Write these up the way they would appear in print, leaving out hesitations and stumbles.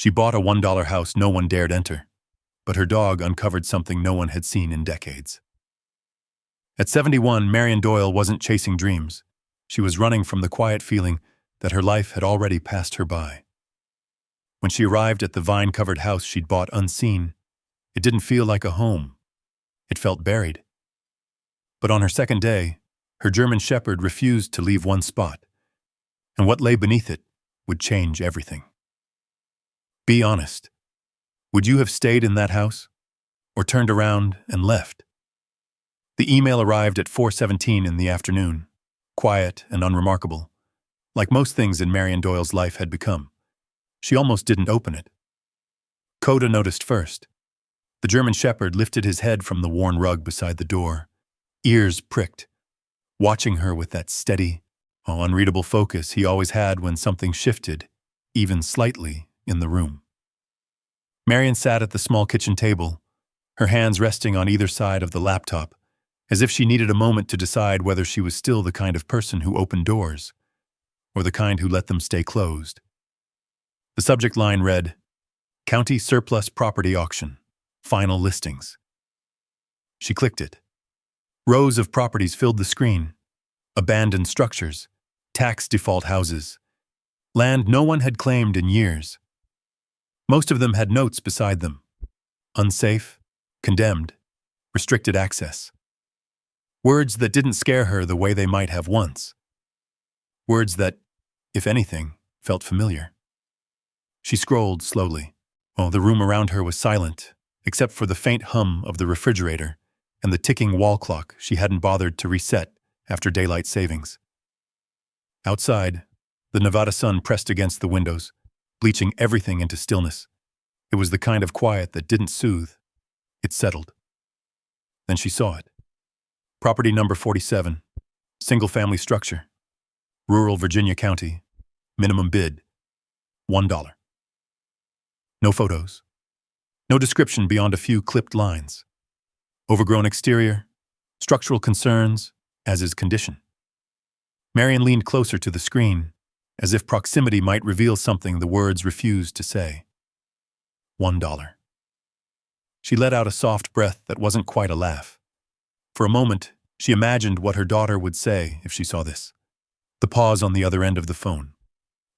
She bought a $1 house no one dared enter, but her dog uncovered something no one had seen in decades. At 71, Marian Doyle wasn't chasing dreams. She was running from the quiet feeling that her life had already passed her by. When she arrived at the vine-covered house she'd bought unseen, it didn't feel like a home. It felt buried. But on her second day, her German Shepherd refused to leave one spot, and what lay beneath it would change everything. Be honest. Would you have stayed in that house, or turned around and left? The email arrived at 4:17 in the afternoon, quiet and unremarkable, like most things in Marian Doyle's life had become. She almost didn't open it. Coda noticed first. The German Shepherd lifted his head from the worn rug beside the door, ears pricked, watching her with that steady, unreadable focus he always had when something shifted, even slightly, in the room. Marian sat at the small kitchen table, her hands resting on either side of the laptop, as if she needed a moment to decide whether she was still the kind of person who opened doors, or the kind who let them stay closed. The subject line read, "County Surplus Property Auction, Final Listings." She clicked it. Rows of properties filled the screen. Abandoned structures, tax default houses, land no one had claimed in years. Most of them had notes beside them. Unsafe, condemned, restricted access. Words that didn't scare her the way they might have once. Words that, if anything, felt familiar. She scrolled slowly. The room around her was silent, except for the faint hum of the refrigerator and the ticking wall clock she hadn't bothered to reset after daylight savings. Outside, the Nevada sun pressed against the windows, bleaching everything into stillness. It was the kind of quiet that didn't soothe. It settled. Then she saw it. Property number 47, single-family structure, rural Virginia County, minimum bid, $1. No photos. No description beyond a few clipped lines. Overgrown exterior, structural concerns, as is condition. Marian leaned closer to the screen, as if proximity might reveal something the words refused to say. $1. She let out a soft breath that wasn't quite a laugh. For a moment, she imagined what her daughter would say if she saw this. The pause on the other end of the phone.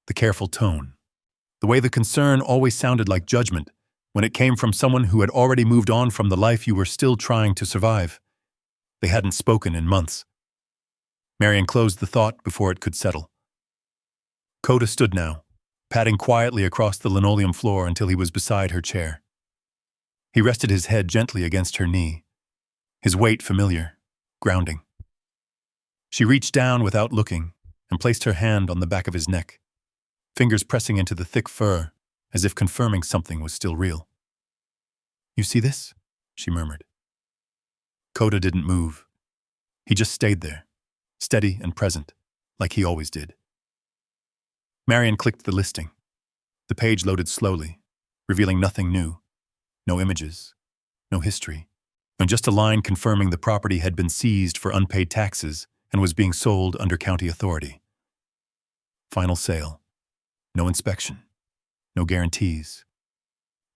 The careful tone. The way the concern always sounded like judgment when it came from someone who had already moved on from the life you were still trying to survive. They hadn't spoken in months. Marian closed the thought before it could settle. Coda stood now, padding quietly across the linoleum floor until he was beside her chair. He rested his head gently against her knee, his weight familiar, grounding. She reached down without looking and placed her hand on the back of his neck, fingers pressing into the thick fur as if confirming something was still real. "You see this?" she murmured. Coda didn't move. He just stayed there, steady and present, like he always did. Marian clicked the listing. The page loaded slowly, revealing nothing new. No images, no history, and just a line confirming the property had been seized for unpaid taxes and was being sold under county authority. Final sale. No inspection. No guarantees.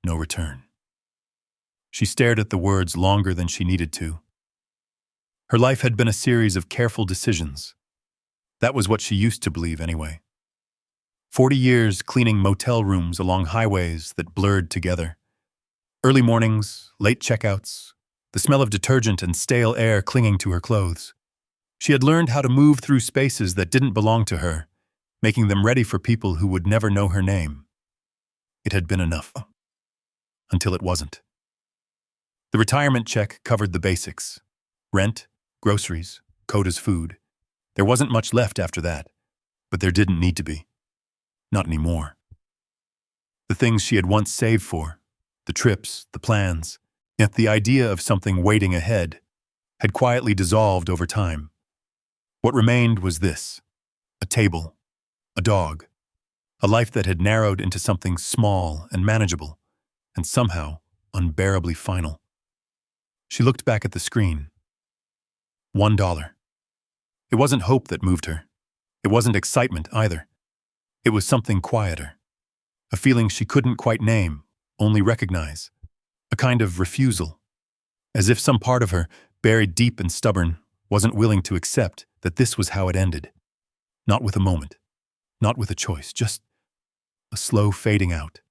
No return. She stared at the words longer than she needed to. Her life had been a series of careful decisions. That was what she used to believe anyway. 40 years cleaning motel rooms along highways that blurred together. Early mornings, late checkouts, the smell of detergent and stale air clinging to her clothes. She had learned how to move through spaces that didn't belong to her, making them ready for people who would never know her name. It had been enough. Until it wasn't. The retirement check covered the basics. Rent, groceries, Coda's food. There wasn't much left after that, but there didn't need to be. Not anymore. The things she had once saved for, the trips, the plans, yet the idea of something waiting ahead, had quietly dissolved over time. What remained was this: a table, a dog, a life that had narrowed into something small and manageable, and somehow unbearably final. She looked back at the screen. $1. It wasn't hope that moved her. It wasn't excitement either. It was something quieter. A feeling she couldn't quite name, only recognize. A kind of refusal. As if some part of her, buried deep and stubborn, wasn't willing to accept that this was how it ended. Not with a moment. Not with a choice. Just a slow fading out.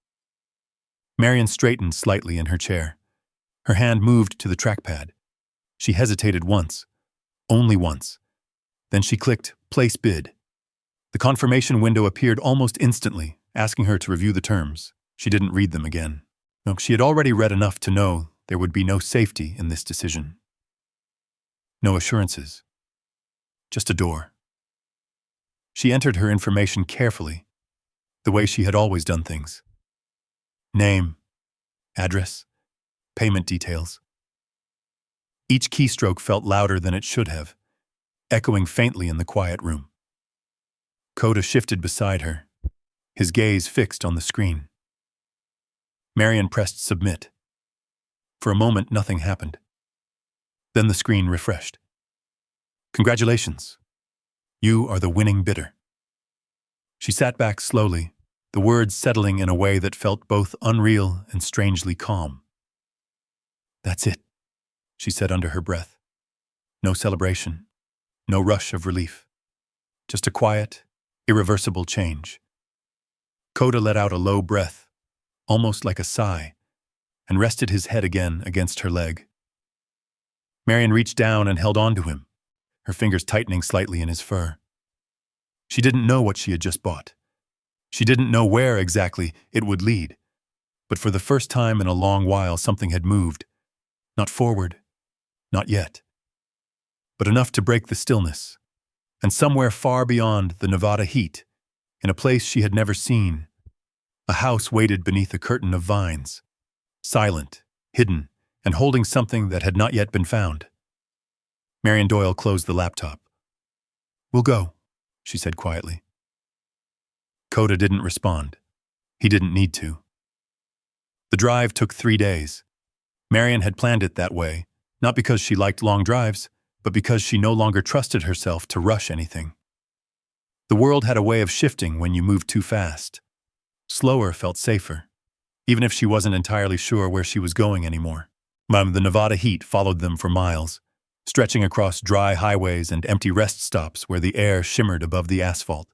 Marian straightened slightly in her chair. Her hand moved to the trackpad. She hesitated once. Only once. Then she clicked Place Bid. The confirmation window appeared almost instantly, asking her to review the terms. She didn't read them again. No, she had already read enough to know there would be no safety in this decision. No assurances. Just a door. She entered her information carefully, the way she had always done things. Name, address, payment details. Each keystroke felt louder than it should have, echoing faintly in the quiet room. Coda shifted beside her, his gaze fixed on the screen. Marian pressed submit. For a moment, nothing happened. Then the screen refreshed. Congratulations. You are the winning bidder. She sat back slowly, the words settling in a way that felt both unreal and strangely calm. That's it, she said under her breath. No celebration, no rush of relief. Just a quiet, irreversible change. Coda let out a low breath, almost like a sigh, and rested his head again against her leg. Marian reached down and held on to him, her fingers tightening slightly in his fur. She didn't know what she had just bought. She didn't know where exactly it would lead, but for the first time in a long while something had moved. Not forward, not yet, but enough to break the stillness. And somewhere far beyond the Nevada heat, in a place she had never seen, a house waited beneath a curtain of vines, silent, hidden, and holding something that had not yet been found. Marian Doyle closed the laptop. We'll go, she said quietly. Coda didn't respond. He didn't need to. The drive took 3 days. Marian had planned it that way, not because she liked long drives, but because she no longer trusted herself to rush anything. The world had a way of shifting when you moved too fast. Slower felt safer, even if she wasn't entirely sure where she was going anymore. The Nevada heat followed them for miles, stretching across dry highways and empty rest stops where the air shimmered above the asphalt.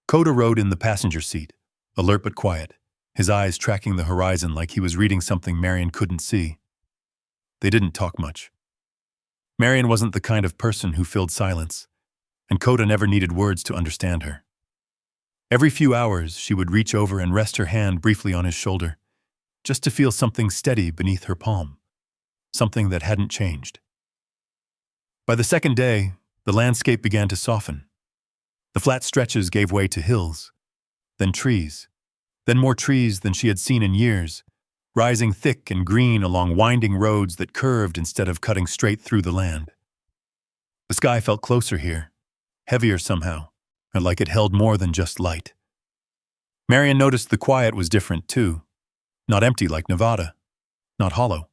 Coda rode in the passenger seat, alert but quiet, his eyes tracking the horizon like he was reading something Marian couldn't see. They didn't talk much. Marian wasn't the kind of person who filled silence, and Coda never needed words to understand her. Every few hours, she would reach over and rest her hand briefly on his shoulder, just to feel something steady beneath her palm, something that hadn't changed. By the second day, the landscape began to soften. The flat stretches gave way to hills, then trees, then more trees than she had seen in years, rising thick and green along winding roads that curved instead of cutting straight through the land. The sky felt closer here, heavier somehow, and like it held more than just light. Marian noticed the quiet was different too, not empty like Nevada, not hollow.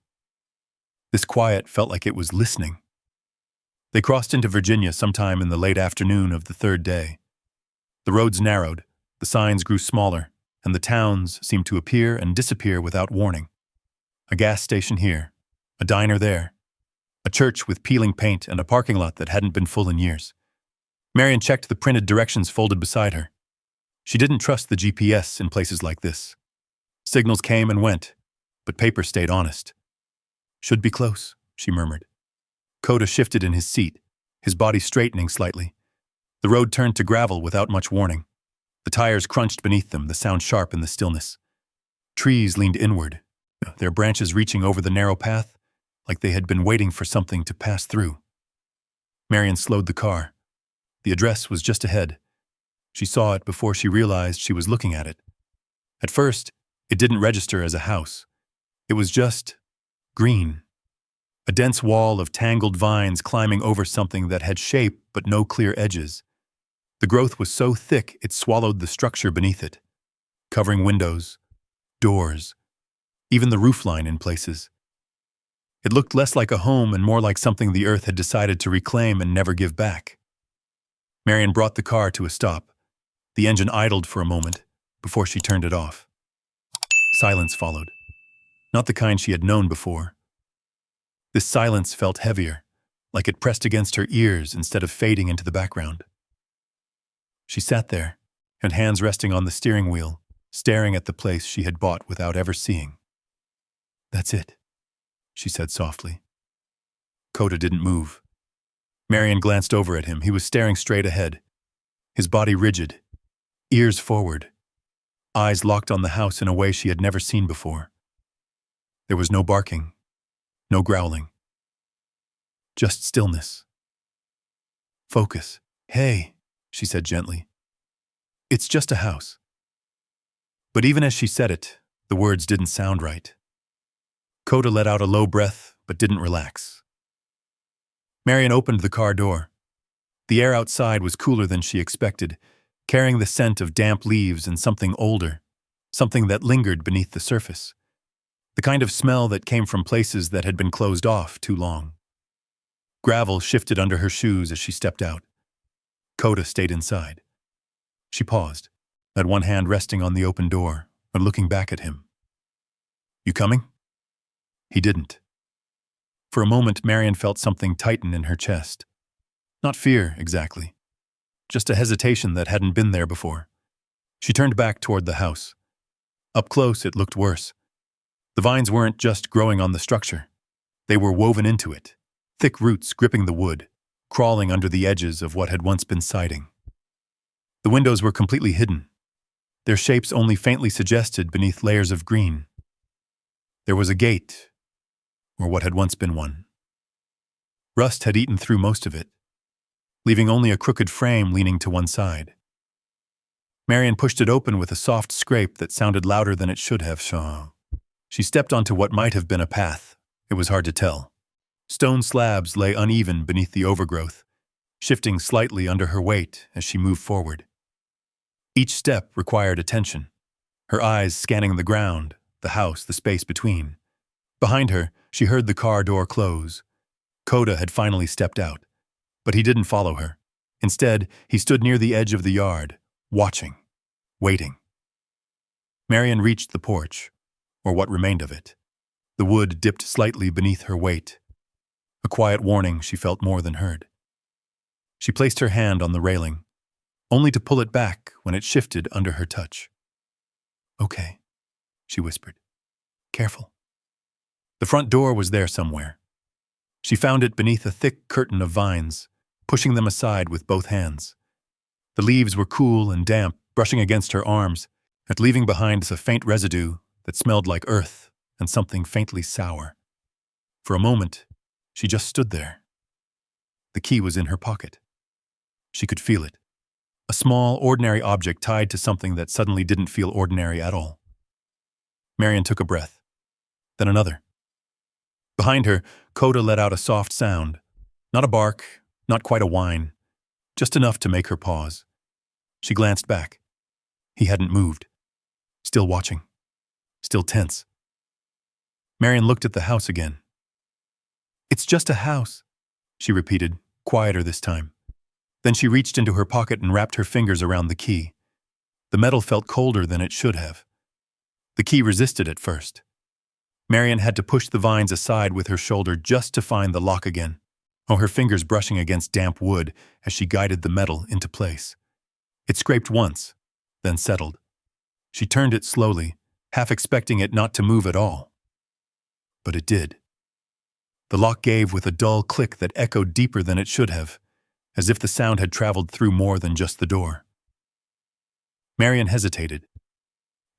This quiet felt like it was listening. They crossed into Virginia sometime in the late afternoon of the third day. The roads narrowed, the signs grew smaller, and the towns seemed to appear and disappear without warning. A gas station here, a diner there, a church with peeling paint and a parking lot that hadn't been full in years. Marian checked the printed directions folded beside her. She didn't trust the GPS in places like this. Signals came and went, but paper stayed honest. Should be close, she murmured. Coda shifted in his seat, his body straightening slightly. The road turned to gravel without much warning. The tires crunched beneath them, the sound sharp in the stillness. Trees leaned inward, their branches reaching over the narrow path, like they had been waiting for something to pass through. Marian slowed the car. The address was just ahead. She saw it before she realized she was looking at it. At first, it didn't register as a house. It was just green. A dense wall of tangled vines climbing over something that had shape but no clear edges. The growth was so thick it swallowed the structure beneath it, covering windows, doors, even the roofline in places. It looked less like a home and more like something the earth had decided to reclaim and never give back. Marian brought the car to a stop. The engine idled for a moment, before she turned it off. Silence followed, not the kind she had known before. This silence felt heavier, like it pressed against her ears instead of fading into the background. She sat there, her hands resting on the steering wheel, staring at the place she had bought without ever seeing. "That's it," she said softly. Coda didn't move. Marian glanced over at him. He was staring straight ahead, his body rigid, ears forward, eyes locked on the house in a way she had never seen before. There was no barking, no growling, just stillness. "Focus. Hey," she said gently. "It's just a house." But even as she said it, the words didn't sound right. Coda let out a low breath, but didn't relax. Marian opened the car door. The air outside was cooler than she expected, carrying the scent of damp leaves and something older, something that lingered beneath the surface. The kind of smell that came from places that had been closed off too long. Gravel shifted under her shoes as she stepped out. Coda stayed inside. She paused, had one hand resting on the open door, but looking back at him. "You coming?" He didn't. For a moment, Marian felt something tighten in her chest. Not fear, exactly. Just a hesitation that hadn't been there before. She turned back toward the house. Up close, it looked worse. The vines weren't just growing on the structure. They were woven into it, thick roots gripping the wood, crawling under the edges of what had once been siding. The windows were completely hidden, their shapes only faintly suggested beneath layers of green. There was a gate, or what had once been one. Rust had eaten through most of it, leaving only a crooked frame leaning to one side. Marian pushed it open with a soft scrape that sounded louder than it should have. She stepped onto what might have been a path. It was hard to tell. Stone slabs lay uneven beneath the overgrowth, shifting slightly under her weight as she moved forward. Each step required attention, her eyes scanning the ground, the house, the space between. Behind her, she heard the car door close. Coda had finally stepped out, but he didn't follow her. Instead, he stood near the edge of the yard, watching, waiting. Marian reached the porch, or what remained of it. The wood dipped slightly beneath her weight. A quiet warning she felt more than heard. She placed her hand on the railing, only to pull it back when it shifted under her touch. "Okay," she whispered. "Careful." The front door was there somewhere. She found it beneath a thick curtain of vines, pushing them aside with both hands. The leaves were cool and damp, brushing against her arms, and leaving behind a faint residue that smelled like earth and something faintly sour. For a moment, she just stood there. The key was in her pocket. She could feel it. A small, ordinary object tied to something that suddenly didn't feel ordinary at all. Marian took a breath, then another. Behind her, Coda let out a soft sound. Not a bark, not quite a whine, just enough to make her pause. She glanced back. He hadn't moved. Still watching. Still tense. Marian looked at the house again. "It's just a house," she repeated, quieter this time. Then she reached into her pocket and wrapped her fingers around the key. The metal felt colder than it should have. The key resisted at first. Marian had to push the vines aside with her shoulder just to find the lock again, her fingers brushing against damp wood as she guided the metal into place. It scraped once, then settled. She turned it slowly, half expecting it not to move at all. But it did. The lock gave with a dull click that echoed deeper than it should have, as if the sound had traveled through more than just the door. Marian hesitated.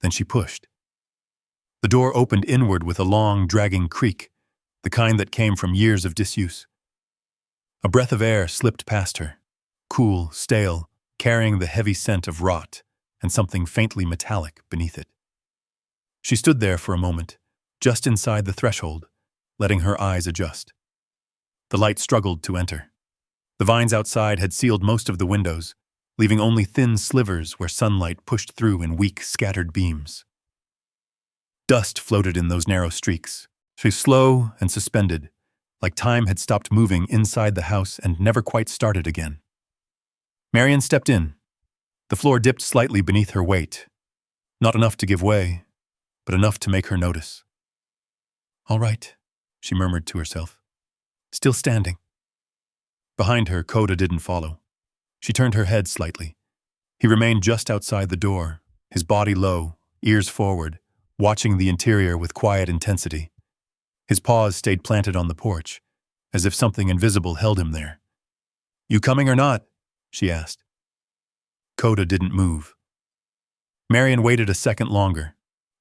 Then she pushed. The door opened inward with a long, dragging creak, the kind that came from years of disuse. A breath of air slipped past her, cool, stale, carrying the heavy scent of rot and something faintly metallic beneath it. She stood there for a moment, just inside the threshold, letting her eyes adjust. The light struggled to enter. The vines outside had sealed most of the windows, leaving only thin slivers where sunlight pushed through in weak, scattered beams. Dust floated in those narrow streaks, slow and suspended, like time had stopped moving inside the house and never quite started again. Marian stepped in. The floor dipped slightly beneath her weight. Not enough to give way, but enough to make her notice. "All right," she murmured to herself. Still standing. Behind her, Coda didn't follow. She turned her head slightly. He remained just outside the door, his body low, ears forward, watching the interior with quiet intensity. His paws stayed planted on the porch, as if something invisible held him there. "You coming or not?" she asked. Coda didn't move. Marian waited a second longer,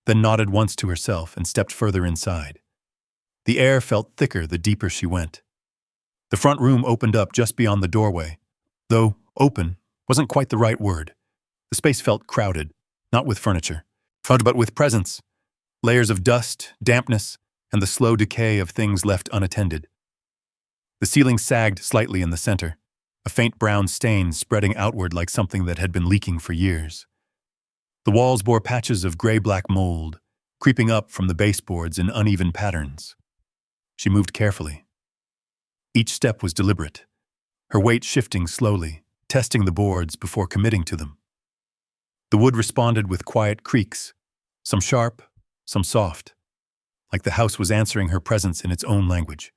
then nodded once to herself and stepped further inside. The air felt thicker the deeper she went. The front room opened up just beyond the doorway, though open wasn't quite the right word. The space felt crowded, not with furniture, but with presence, layers of dust, dampness, and the slow decay of things left unattended. The ceiling sagged slightly in the center, a faint brown stain spreading outward like something that had been leaking for years. The walls bore patches of gray-black mold, creeping up from the baseboards in uneven patterns. She moved carefully. Each step was deliberate, her weight shifting slowly, testing the boards before committing to them. The wood responded with quiet creaks, some sharp, some soft, like the house was answering her presence in its own language.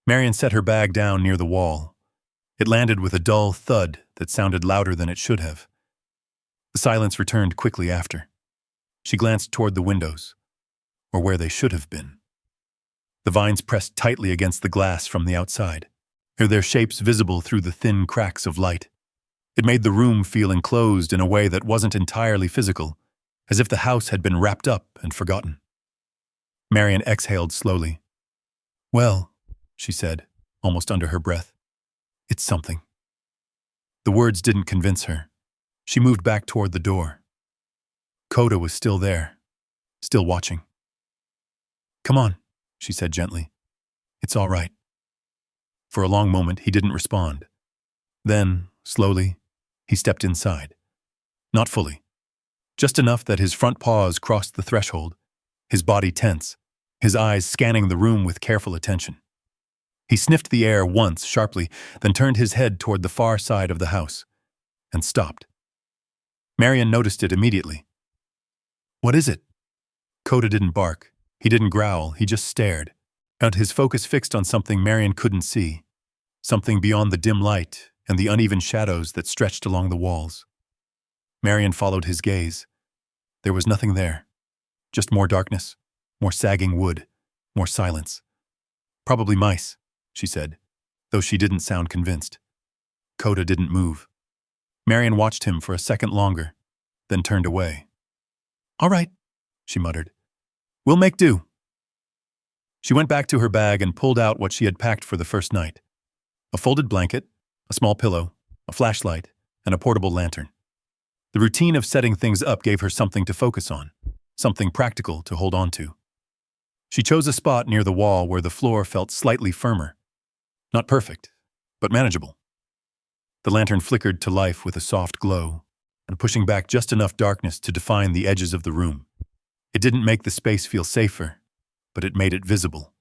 Marian set her bag down near the wall. It landed with a dull thud that sounded louder than it should have. The silence returned quickly after. She glanced toward the windows, or where they should have been. The vines pressed tightly against the glass from the outside, their shapes visible through the thin cracks of light. It made the room feel enclosed in a way that wasn't entirely physical, as if the house had been wrapped up and forgotten. Marian exhaled slowly. "Well," she said, almost under her breath, "it's something." The words didn't convince her. She moved back toward the door. Coda was still there, still watching. "Come on," she said gently. "It's all right." For a long moment, he didn't respond. Then, slowly, he stepped inside. Not fully. Just enough that his front paws crossed the threshold, his body tense, his eyes scanning the room with careful attention. He sniffed the air once sharply, then turned his head toward the far side of the house, and stopped. Marian noticed it immediately. "What is it?" Coda didn't bark. He didn't growl. He just stared, and his focus fixed on something Marian couldn't see, something beyond the dim light and the uneven shadows that stretched along the walls. Marian followed his gaze. There was nothing there. Just more darkness, more sagging wood, more silence. "Probably mice," she said, though she didn't sound convinced. Coda didn't move. Marian watched him for a second longer, then turned away. "All right," she muttered. "We'll make do." She went back to her bag and pulled out what she had packed for the first night. A folded blanket, a small pillow, a flashlight, and a portable lantern. The routine of setting things up gave her something to focus on, something practical to hold on to. She chose a spot near the wall where the floor felt slightly firmer. Not perfect, but manageable. The lantern flickered to life with a soft glow, and pushing back just enough darkness to define the edges of the room. It didn't make the space feel safer, but it made it visible.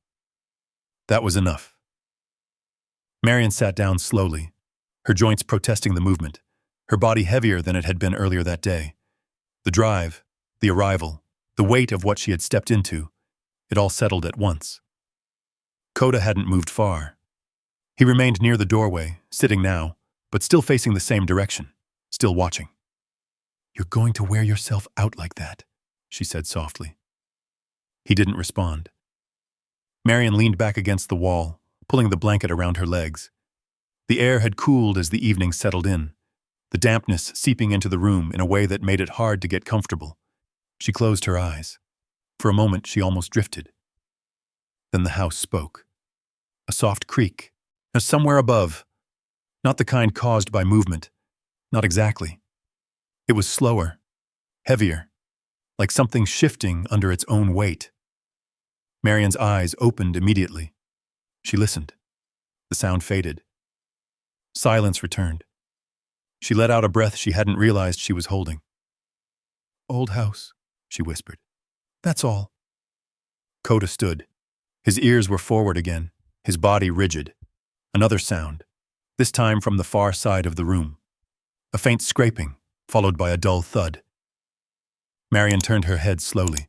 That was enough. Marian sat down slowly, her joints protesting the movement, her body heavier than it had been earlier that day. The drive, the arrival, the weight of what she had stepped into, it all settled at once. Coda hadn't moved far. He remained near the doorway, sitting now, but still facing the same direction, still watching. "You're going to wear yourself out like that," she said softly. He didn't respond. Marian leaned back against the wall, pulling the blanket around her legs. The air had cooled as the evening settled in, the dampness seeping into the room in a way that made it hard to get comfortable. She closed her eyes. For a moment, she almost drifted. Then the house spoke. A soft creak, somewhere above. Not the kind caused by movement. Not exactly. It was slower, heavier, like something shifting under its own weight. Marian's eyes opened immediately. She listened. The sound faded. Silence returned. She let out a breath she hadn't realized she was holding. "Old house," she whispered. "That's all." Coda stood. His ears were forward again, his body rigid. Another sound, this time from the far side of the room. A faint scraping, followed by a dull thud. Marian turned her head slowly.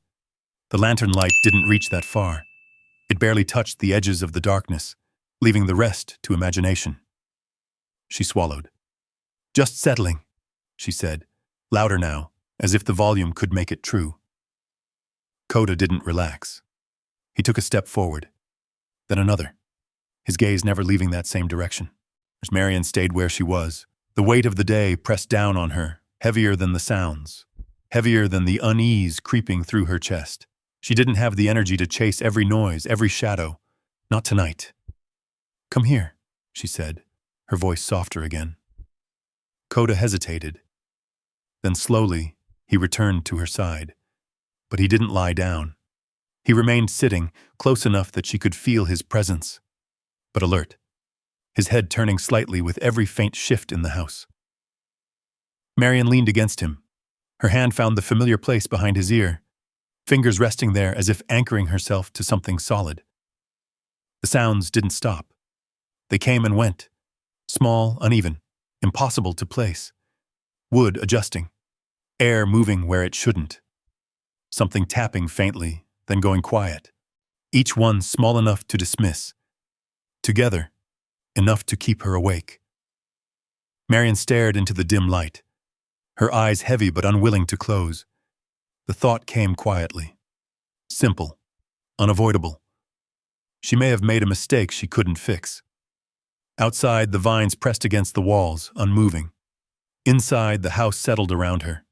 The lantern light didn't reach that far. It barely touched the edges of the darkness, leaving the rest to imagination. She swallowed. "Just settling," she said, louder now, as if the volume could make it true. Coda didn't relax. He took a step forward, then another, his gaze never leaving that same direction. As Marian stayed where she was, the weight of the day pressed down on her, heavier than the sounds, heavier than the unease creeping through her chest. She didn't have the energy to chase every noise, every shadow. Not tonight. "Come here," she said, her voice softer again. Coda hesitated. Then slowly, he returned to her side. But he didn't lie down. He remained sitting, close enough that she could feel his presence, but alert, his head turning slightly with every faint shift in the house. Marian leaned against him. Her hand found the familiar place behind his ear, fingers resting there as if anchoring herself to something solid. The sounds didn't stop. They came and went, small, uneven, impossible to place. Wood adjusting, air moving where it shouldn't. Something tapping faintly, then going quiet. Each one small enough to dismiss. Together, enough to keep her awake. Marian stared into the dim light, her eyes heavy but unwilling to close. The thought came quietly. Simple, unavoidable. She may have made a mistake she couldn't fix. Outside, the vines pressed against the walls, unmoving. Inside, the house settled around her.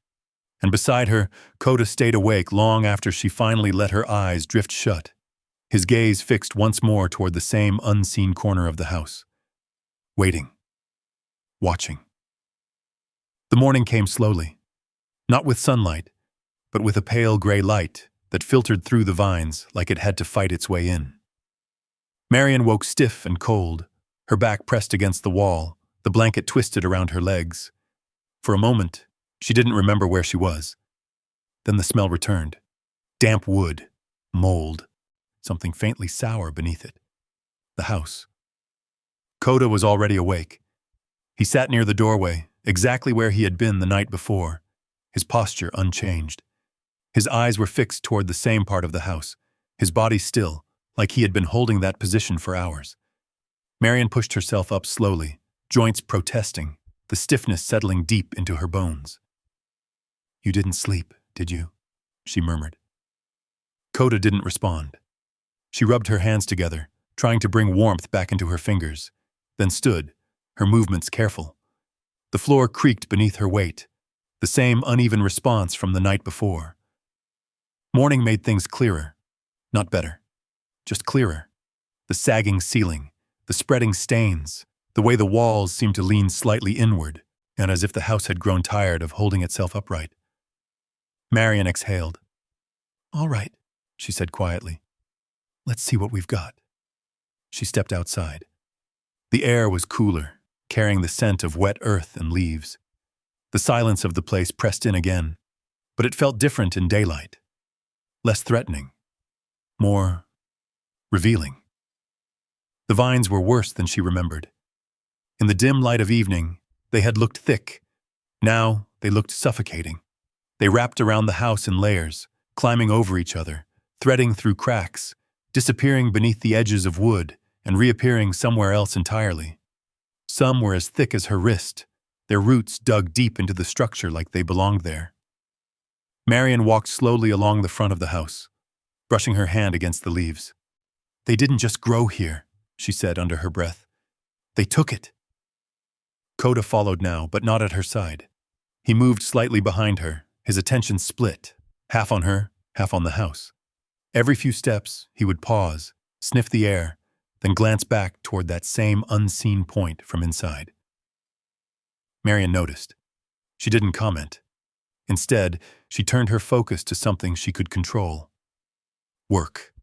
And beside her, Coda stayed awake long after she finally let her eyes drift shut, his gaze fixed once more toward the same unseen corner of the house. Waiting. Watching. The morning came slowly, not with sunlight, but with a pale gray light that filtered through the vines like it had to fight its way in. Marian woke stiff and cold, her back pressed against the wall, the blanket twisted around her legs. For a moment, she didn't remember where she was. Then the smell returned. Damp wood, mold, something faintly sour beneath it. The house. Coda was already awake. He sat near the doorway, exactly where he had been the night before, his posture unchanged. His eyes were fixed toward the same part of the house, his body still, like he had been holding that position for hours. Marian pushed herself up slowly, joints protesting, the stiffness settling deep into her bones. "You didn't sleep, did you?" she murmured. Coda didn't respond. She rubbed her hands together, trying to bring warmth back into her fingers, then stood, her movements careful. The floor creaked beneath her weight, the same uneven response from the night before. Morning made things clearer, not better, just clearer. The sagging ceiling, the spreading stains, the way the walls seemed to lean slightly inward, and as if the house had grown tired of holding itself upright. Marian exhaled. "All right," she said quietly. "Let's see what we've got." She stepped outside. The air was cooler, carrying the scent of wet earth and leaves. The silence of the place pressed in again, but it felt different in daylight. Less threatening. More revealing. The vines were worse than she remembered. In the dim light of evening, they had looked thick. Now they looked suffocating. They wrapped around the house in layers, climbing over each other, threading through cracks, disappearing beneath the edges of wood and reappearing somewhere else entirely. Some were as thick as her wrist, their roots dug deep into the structure like they belonged there. Marian walked slowly along the front of the house, brushing her hand against the leaves. "They didn't just grow here," she said under her breath. "They took it." Coda followed now, but not at her side. He moved slightly behind her, his attention split, half on her, half on the house. Every few steps, he would pause, sniff the air, then glance back toward that same unseen point from inside. Marian noticed. She didn't comment. Instead, she turned her focus to something she could control. Work.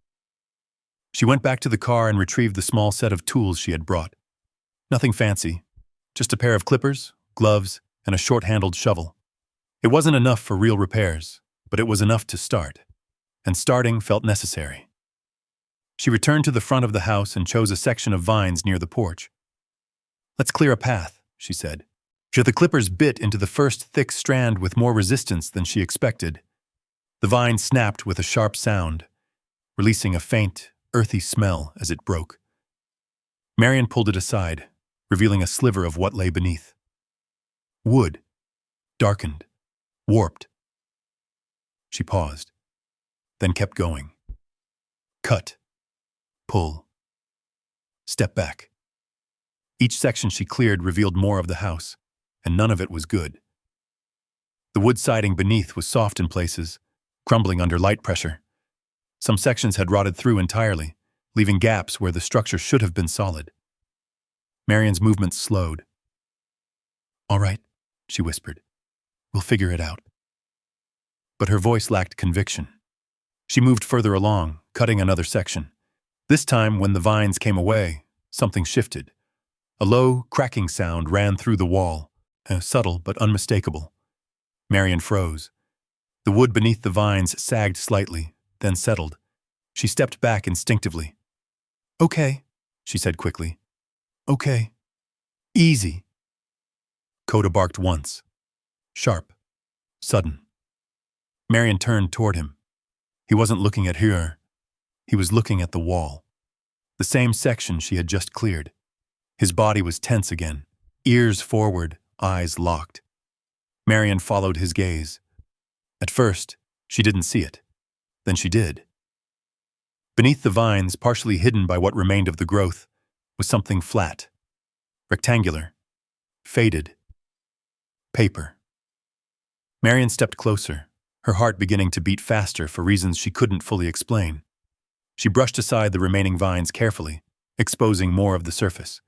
She went back to the car and retrieved the small set of tools she had brought. Nothing fancy, just a pair of clippers, gloves, and a short-handled shovel. It wasn't enough for real repairs, but it was enough to start. And starting felt necessary. She returned to the front of the house and chose a section of vines near the porch. "Let's clear a path," she said. The clippers bit into the first thick strand with more resistance than she expected. The vine snapped with a sharp sound, releasing a faint, earthy smell as it broke. Marian pulled it aside, revealing a sliver of what lay beneath. Wood, darkened, warped. She paused, then kept going. Cut, pull, step back. Each section she cleared revealed more of the house, and none of it was good. The wood siding beneath was soft in places, crumbling under light pressure. Some sections had rotted through entirely, leaving gaps where the structure should have been solid. Marian's movements slowed. "All right," she whispered. "We'll figure it out." But her voice lacked conviction. She moved further along, cutting another section. This time, when the vines came away, something shifted. A low, cracking sound ran through the wall, subtle but unmistakable. Marian froze. The wood beneath the vines sagged slightly, then settled. She stepped back instinctively. "Okay," she said quickly. "Okay. Easy." Coda barked once. Sharp. Sudden. Marian turned toward him. He wasn't looking at her. He was looking at the wall. The same section she had just cleared. His body was tense again, ears forward, eyes locked. Marian followed his gaze. At first, she didn't see it. Then she did. Beneath the vines, partially hidden by what remained of the growth, was something flat, rectangular, faded. Paper. Marian stepped closer, her heart beginning to beat faster for reasons she couldn't fully explain. She brushed aside the remaining vines carefully, exposing more of the surface.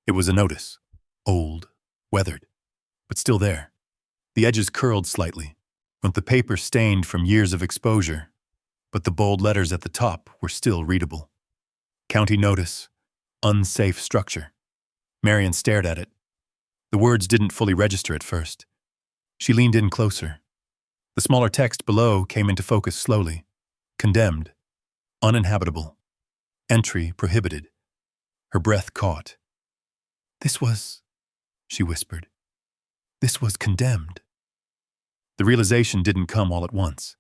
It was a notice. Old, weathered, but still there. The edges curled slightly, with the paper stained from years of exposure, but the bold letters at the top were still readable. County notice. Unsafe structure. Marian stared at it. The words didn't fully register at first. She leaned in closer. The smaller text below came into focus slowly. Condemned. Uninhabitable. Entry prohibited. Her breath caught. "This was," she whispered. "This was condemned." The realization didn't come all at once.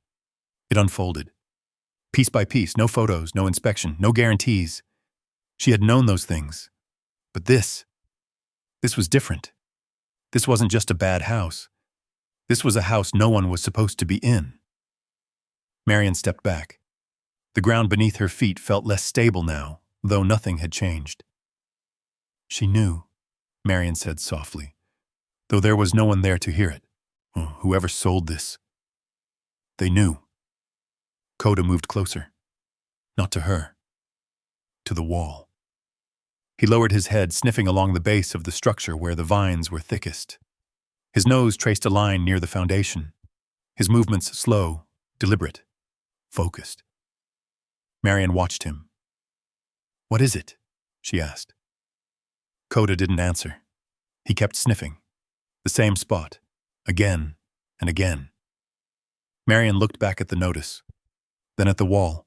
It unfolded. Piece by piece, no photos, no inspection, no guarantees. She had known those things. But this was different. This wasn't just a bad house. This was a house no one was supposed to be in. Marian stepped back. The ground beneath her feet felt less stable now, though nothing had changed. "She knew," Marian said softly, though there was no one there to hear it. Whoever sold this. They knew. Coda moved closer. Not to her. To the wall. He lowered his head, sniffing along the base of the structure where the vines were thickest. His nose traced a line near the foundation. His movements slow, deliberate, focused. Marian watched him. "What is it?" she asked. Coda didn't answer. He kept sniffing. The same spot. Again and again. Marian looked back at the notice, then at the wall,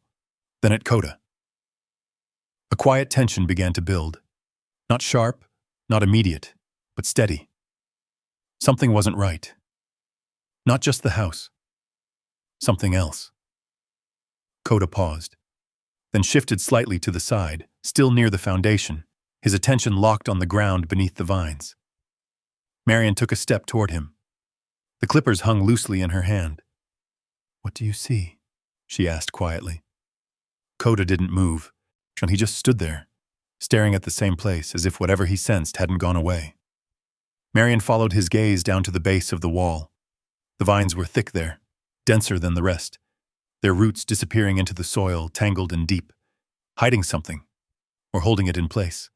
then at Coda. A quiet tension began to build. Not sharp, not immediate, but steady. Something wasn't right. Not just the house. Something else. Coda paused, then shifted slightly to the side, still near the foundation, his attention locked on the ground beneath the vines. Marian took a step toward him. The clippers hung loosely in her hand. "What do you see?" she asked quietly. Coda didn't move, and he just stood there, staring at the same place as if whatever he sensed hadn't gone away. Marian followed his gaze down to the base of the wall. The vines were thick there, denser than the rest, their roots disappearing into the soil, tangled and deep, hiding something, or holding it in place.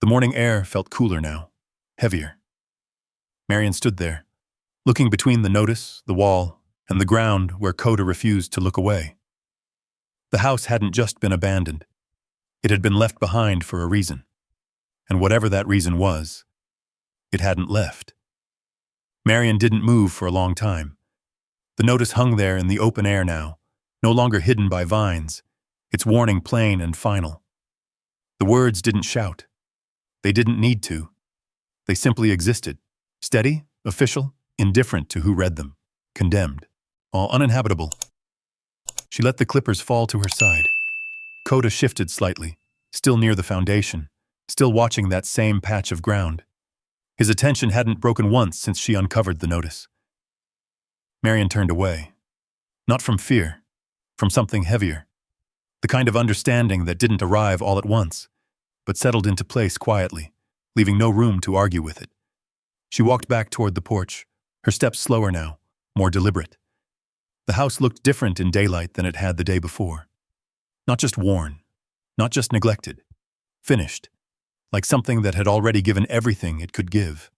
The morning air felt cooler now, heavier. Marian stood there, looking between the notice, the wall, and the ground where Coda refused to look away. The house hadn't just been abandoned. It had been left behind for a reason. And whatever that reason was, it hadn't left. Marian didn't move for a long time. The notice hung there in the open air now, no longer hidden by vines, its warning plain and final. The words didn't shout. They didn't need to. They simply existed, steady, official, indifferent to who read them, condemned, all uninhabitable. She let the clippers fall to her side. Coda shifted slightly, still near the foundation, still watching that same patch of ground. His attention hadn't broken once since she uncovered the notice. Marian turned away. Not from fear, from something heavier. The kind of understanding that didn't arrive all at once, but settled into place quietly, leaving no room to argue with it. She walked back toward the porch, her steps slower now, more deliberate. The house looked different in daylight than it had the day before. Not just worn, not just neglected, finished, like something that had already given everything it could give.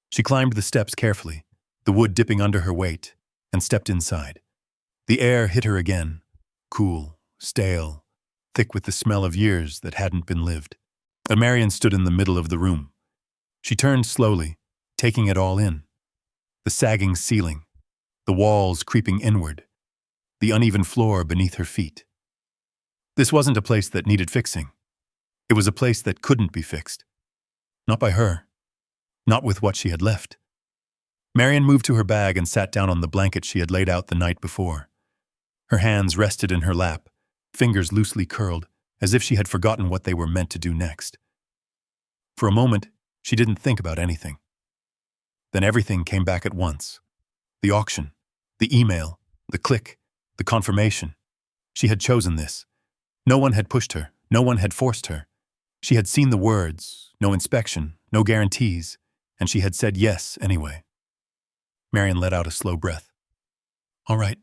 She climbed the steps carefully, the wood dipping under her weight, and stepped inside. The air hit her again, cool, stale, thick with the smell of years that hadn't been lived. And Marian stood in the middle of the room. She turned slowly, taking it all in. The sagging ceiling, the walls creeping inward, the uneven floor beneath her feet. This wasn't a place that needed fixing. It was a place that couldn't be fixed. Not by her. Not with what she had left. Marian moved to her bag and sat down on the blanket she had laid out the night before. Her hands rested in her lap, fingers loosely curled, as if she had forgotten what they were meant to do next. For a moment, she didn't think about anything. Then everything came back at once. The auction, the email, the click, the confirmation. She had chosen this. No one had pushed her, no one had forced her. She had seen the words, no inspection, no guarantees, and she had said yes anyway. Marian let out a slow breath. "All right,"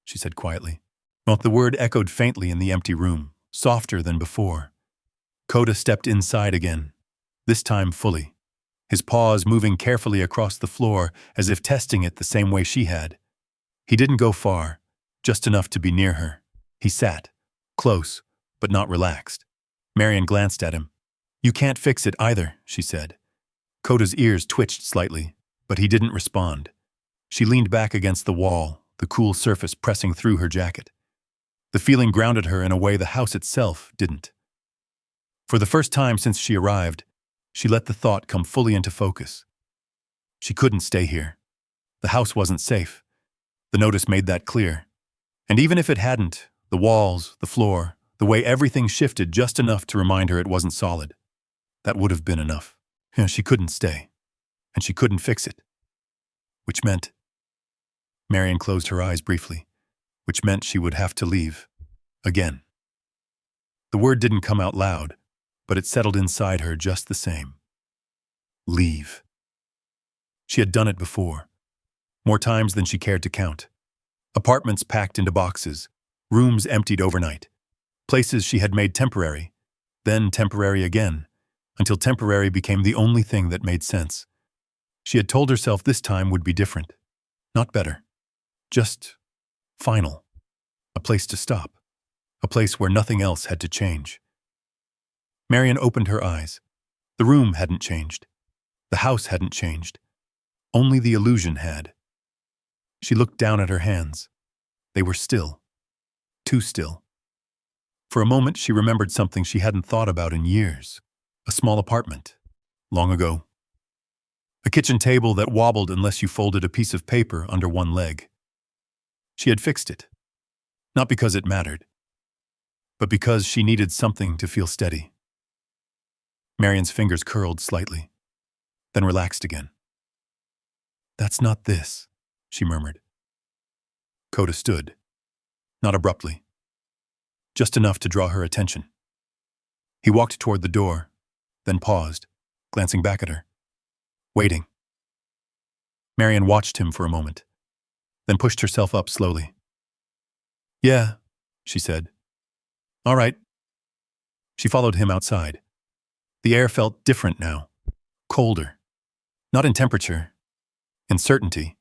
she said quietly. Well, the word echoed faintly in the empty room, softer than before. Coda stepped inside again, this time fully, his paws moving carefully across the floor as if testing it the same way she had. He didn't go far, just enough to be near her. He sat, close, but not relaxed. Marian glanced at him. "You can't fix it either," she said. Coda's ears twitched slightly, but he didn't respond. She leaned back against the wall, the cool surface pressing through her jacket. The feeling grounded her in a way the house itself didn't. For the first time since she arrived, she let the thought come fully into focus. She couldn't stay here. The house wasn't safe. The notice made that clear. And even if it hadn't, the walls, the floor, the way everything shifted just enough to remind her it wasn't solid. That would have been enough. She couldn't stay. And she couldn't fix it. Which meant... Marian closed her eyes briefly. Which meant she would have to leave. Again. The word didn't come out loud, but it settled inside her just the same. Leave. She had done it before. More times than she cared to count. Apartments packed into boxes. Rooms emptied overnight. Places she had made temporary. Then temporary again. Until temporary became the only thing that made sense. She had told herself this time would be different. Not better. Just final. A place to stop. A place where nothing else had to change. Marian opened her eyes. The room hadn't changed. The house hadn't changed. Only the illusion had. She looked down at her hands. They were still. Too still. For a moment she remembered something she hadn't thought about in years. A small apartment. Long ago. A kitchen table that wobbled unless you folded a piece of paper under one leg. She had fixed it. Not because it mattered, but because she needed something to feel steady. Marian's fingers curled slightly, then relaxed again. "That's not this," she murmured. Coda stood. Not abruptly. Just enough to draw her attention. He walked toward the door, then paused, glancing back at her. Waiting. Marian watched him for a moment, then pushed herself up slowly. "Yeah," she said. "All right." She followed him outside. The air felt different now. Colder. Not in temperature. In certainty.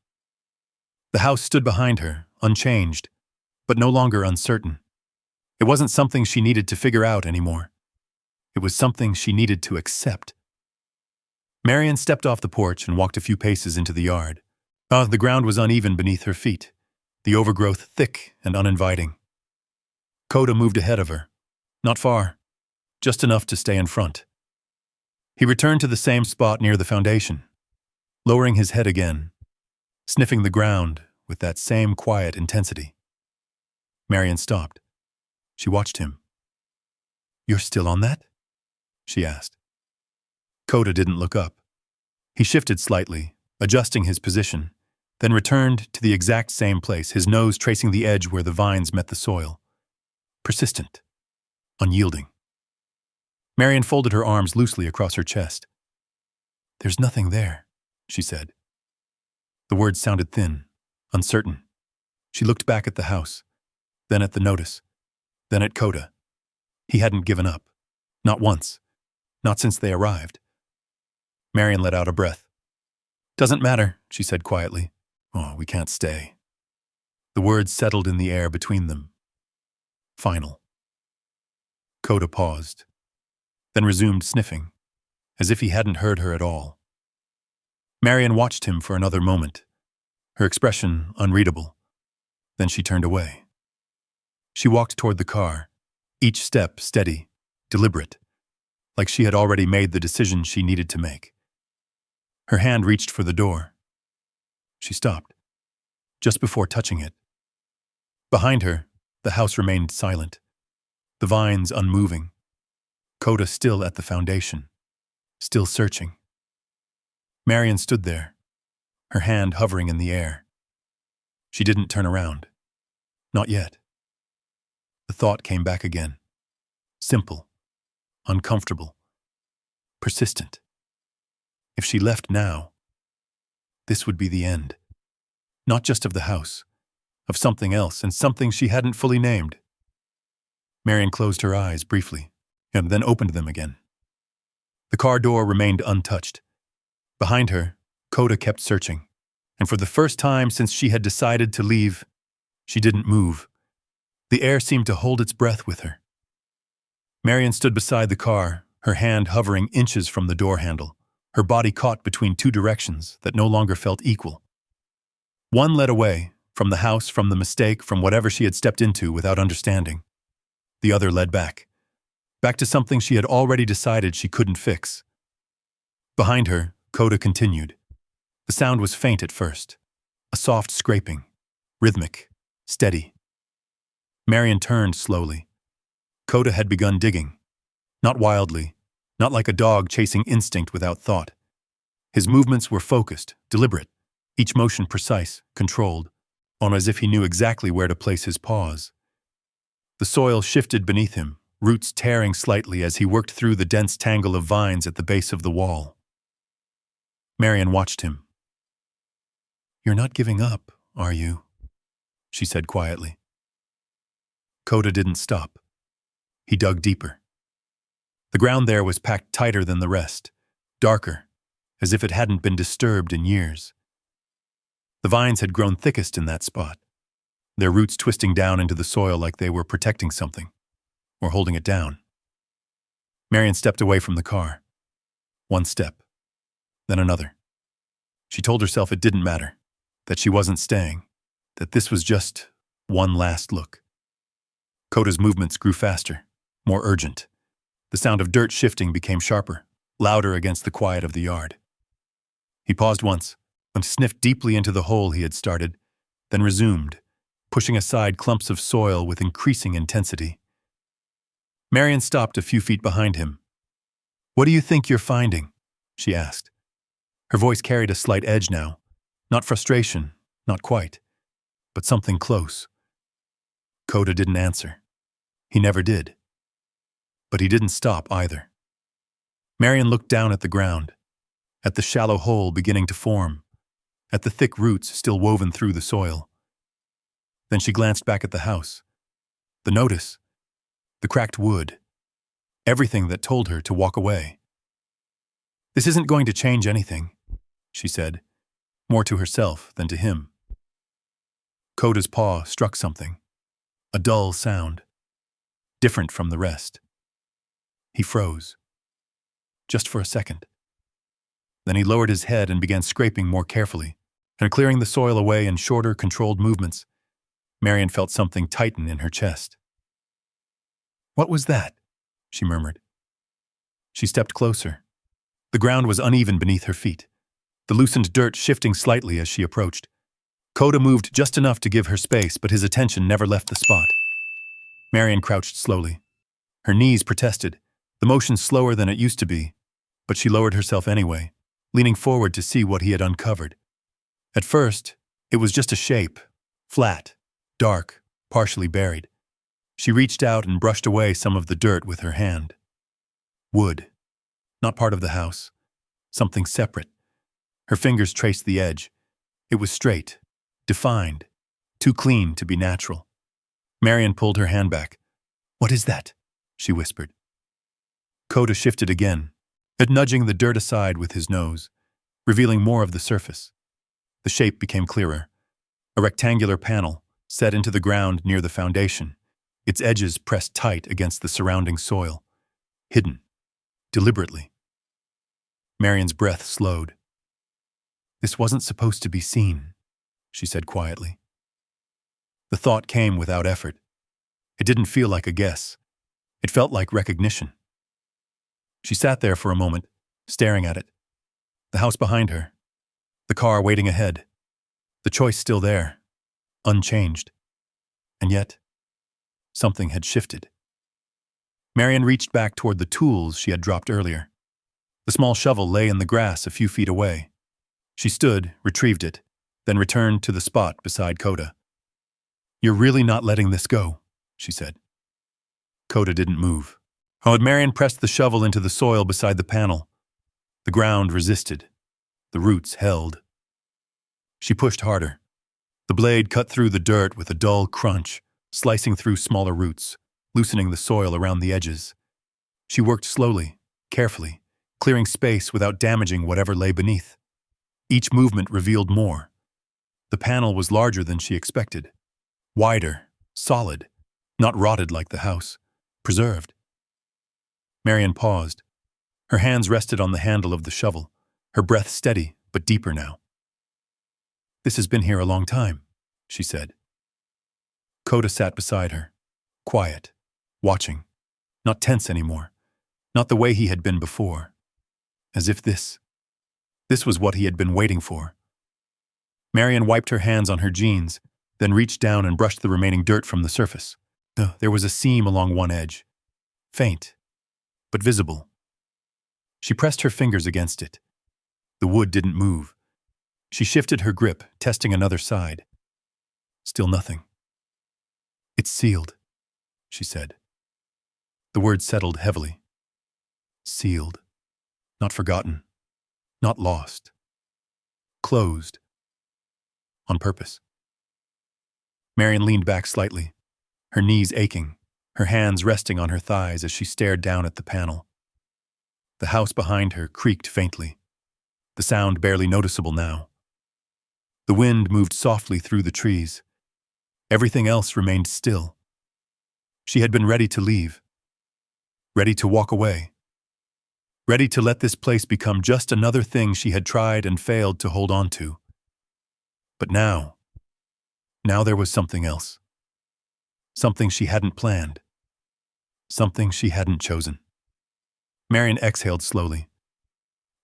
The house stood behind her, unchanged, but no longer uncertain. It wasn't something she needed to figure out anymore. It was something she needed to accept. Marian stepped off the porch and walked a few paces into the yard. The ground was uneven beneath her feet, the overgrowth thick and uninviting. Coda moved ahead of her. Not far. Just enough to stay in front. He returned to the same spot near the foundation, lowering his head again, sniffing the ground with that same quiet intensity. Marian stopped. She watched him. "You're still on that?" she asked. Coda didn't look up. He shifted slightly, adjusting his position, then returned to the exact same place, his nose tracing the edge where the vines met the soil. Persistent. Unyielding. Marian folded her arms loosely across her chest. "There's nothing there," she said. The words sounded thin, uncertain. She looked back at the house, then at the notice, then at Coda. He hadn't given up. Not once. Not since they arrived. Marian let out a breath. "Doesn't matter," she said quietly. "Oh, we can't stay." The words settled in the air between them. Final. Coda paused, then resumed sniffing, as if he hadn't heard her at all. Marian watched him for another moment, her expression unreadable. Then she turned away. She walked toward the car, each step steady, deliberate, like she had already made the decision she needed to make. Her hand reached for the door. She stopped, just before touching it. Behind her, the house remained silent, the vines unmoving, Coda still at the foundation, still searching. Marian stood there, her hand hovering in the air. She didn't turn around. Not yet. The thought came back again. Simple, uncomfortable, persistent. If she left now, this would be the end. Not just of the house, of something else, and something she hadn't fully named. Marian closed her eyes briefly, and then opened them again. The car door remained untouched. Behind her, Coda kept searching, and for the first time since she had decided to leave, she didn't move. The air seemed to hold its breath with her. Marian stood beside the car, her hand hovering inches from the door handle, her body caught between two directions that no longer felt equal. One led away, from the house, from the mistake, from whatever she had stepped into without understanding. The other led back to something she had already decided she couldn't fix. Behind her, Coda continued. The sound was faint at first, a soft scraping, rhythmic, steady. Marian turned slowly. Coda had begun digging, not wildly, not like a dog chasing instinct without thought. His movements were focused, deliberate, each motion precise, controlled, almost as if he knew exactly where to place his paws. The soil shifted beneath him, roots tearing slightly as he worked through the dense tangle of vines at the base of the wall. Marian watched him. "You're not giving up, are you?" she said quietly. Coda didn't stop. He dug deeper. The ground there was packed tighter than the rest, darker, as if it hadn't been disturbed in years. The vines had grown thickest in that spot, their roots twisting down into the soil like they were protecting something, or holding it down. Marian stepped away from the car. One step, then another. She told herself it didn't matter, that she wasn't staying, that this was just one last look. Coda's movements grew faster, more urgent. The sound of dirt shifting became sharper, louder against the quiet of the yard. He paused once, and sniffed deeply into the hole he had started, then resumed, pushing aside clumps of soil with increasing intensity. Marian stopped a few feet behind him. "What do you think you're finding?" she asked. Her voice carried a slight edge now. Not frustration, not quite, but something close. Coda didn't answer. He never did. But he didn't stop either. Marian looked down at the ground, at the shallow hole beginning to form, at the thick roots still woven through the soil. Then she glanced back at the house. The notice, the cracked wood, everything that told her to walk away. "This isn't going to change anything," she said, more to herself than to him. Coda's paw struck something, a dull sound, different from the rest. He froze. Just for a second. Then he lowered his head and began scraping more carefully, and clearing the soil away in shorter, controlled movements. Marian felt something tighten in her chest. "What was that?" she murmured. She stepped closer. The ground was uneven beneath her feet, the loosened dirt shifting slightly as she approached. Coda moved just enough to give her space, but his attention never left the spot. Marian crouched slowly. Her knees protested, the motion slower than it used to be, but she lowered herself anyway, leaning forward to see what he had uncovered. At first, it was just a shape, flat, dark, partially buried. She reached out and brushed away some of the dirt with her hand. Wood. Not part of the house. Something separate. Her fingers traced the edge. It was straight, defined, too clean to be natural. Marian pulled her hand back. "What is that?" she whispered. Coda shifted again, nudging the dirt aside with his nose, revealing more of the surface. The shape became clearer. A rectangular panel, set into the ground near the foundation, its edges pressed tight against the surrounding soil. Hidden. Deliberately. Marian's breath slowed. "This wasn't supposed to be seen," she said quietly. The thought came without effort. It didn't feel like a guess. It felt like recognition. She sat there for a moment, staring at it. The house behind her. The car waiting ahead. The choice still there. Unchanged. And yet, something had shifted. Marian reached back toward the tools she had dropped earlier. The small shovel lay in the grass a few feet away. She stood, retrieved it, then returned to the spot beside Coda. "You're really not letting this go," she said. Coda didn't move. Marian pressed the shovel into the soil beside the panel. The ground resisted. The roots held. She pushed harder. The blade cut through the dirt with a dull crunch, slicing through smaller roots, loosening the soil around the edges. She worked slowly, carefully, clearing space without damaging whatever lay beneath. Each movement revealed more. The panel was larger than she expected. Wider, solid, not rotted like the house, preserved. Marian paused. Her hands rested on the handle of the shovel, her breath steady but deeper now. "This has been here a long time," she said. Coda sat beside her, quiet, watching, not tense anymore, not the way he had been before, as if this was what he had been waiting for. Marian wiped her hands on her jeans, then reached down and brushed the remaining dirt from the surface. There was a seam along one edge, faint, but visible. She pressed her fingers against it. The wood didn't move. She shifted her grip, testing another side. Still nothing. "It's sealed," she said. The word settled heavily. Sealed. Not forgotten. Not lost. Closed. On purpose. Marian leaned back slightly, her knees aching, her hands resting on her thighs as she stared down at the panel. The house behind her creaked faintly, the sound barely noticeable now. The wind moved softly through the trees. Everything else remained still. She had been ready to leave, ready to walk away, ready to let this place become just another thing she had tried and failed to hold on to. But now there was something else. Something she hadn't planned. Something she hadn't chosen. Marian exhaled slowly.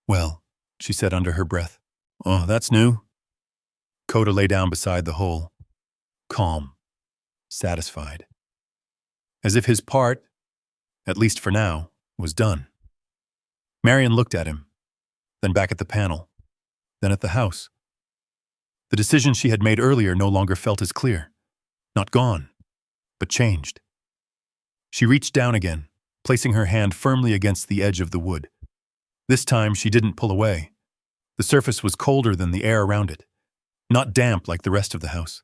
"Well," she said under her breath. "Oh, that's new." Coda lay down beside the hole, calm, satisfied. As if his part, at least for now, was done. Marian looked at him, then back at the panel, then at the house. The decision she had made earlier no longer felt as clear. Not gone, but changed. She reached down again, placing her hand firmly against the edge of the wood. This time she didn't pull away. The surface was colder than the air around it. Not damp like the rest of the house.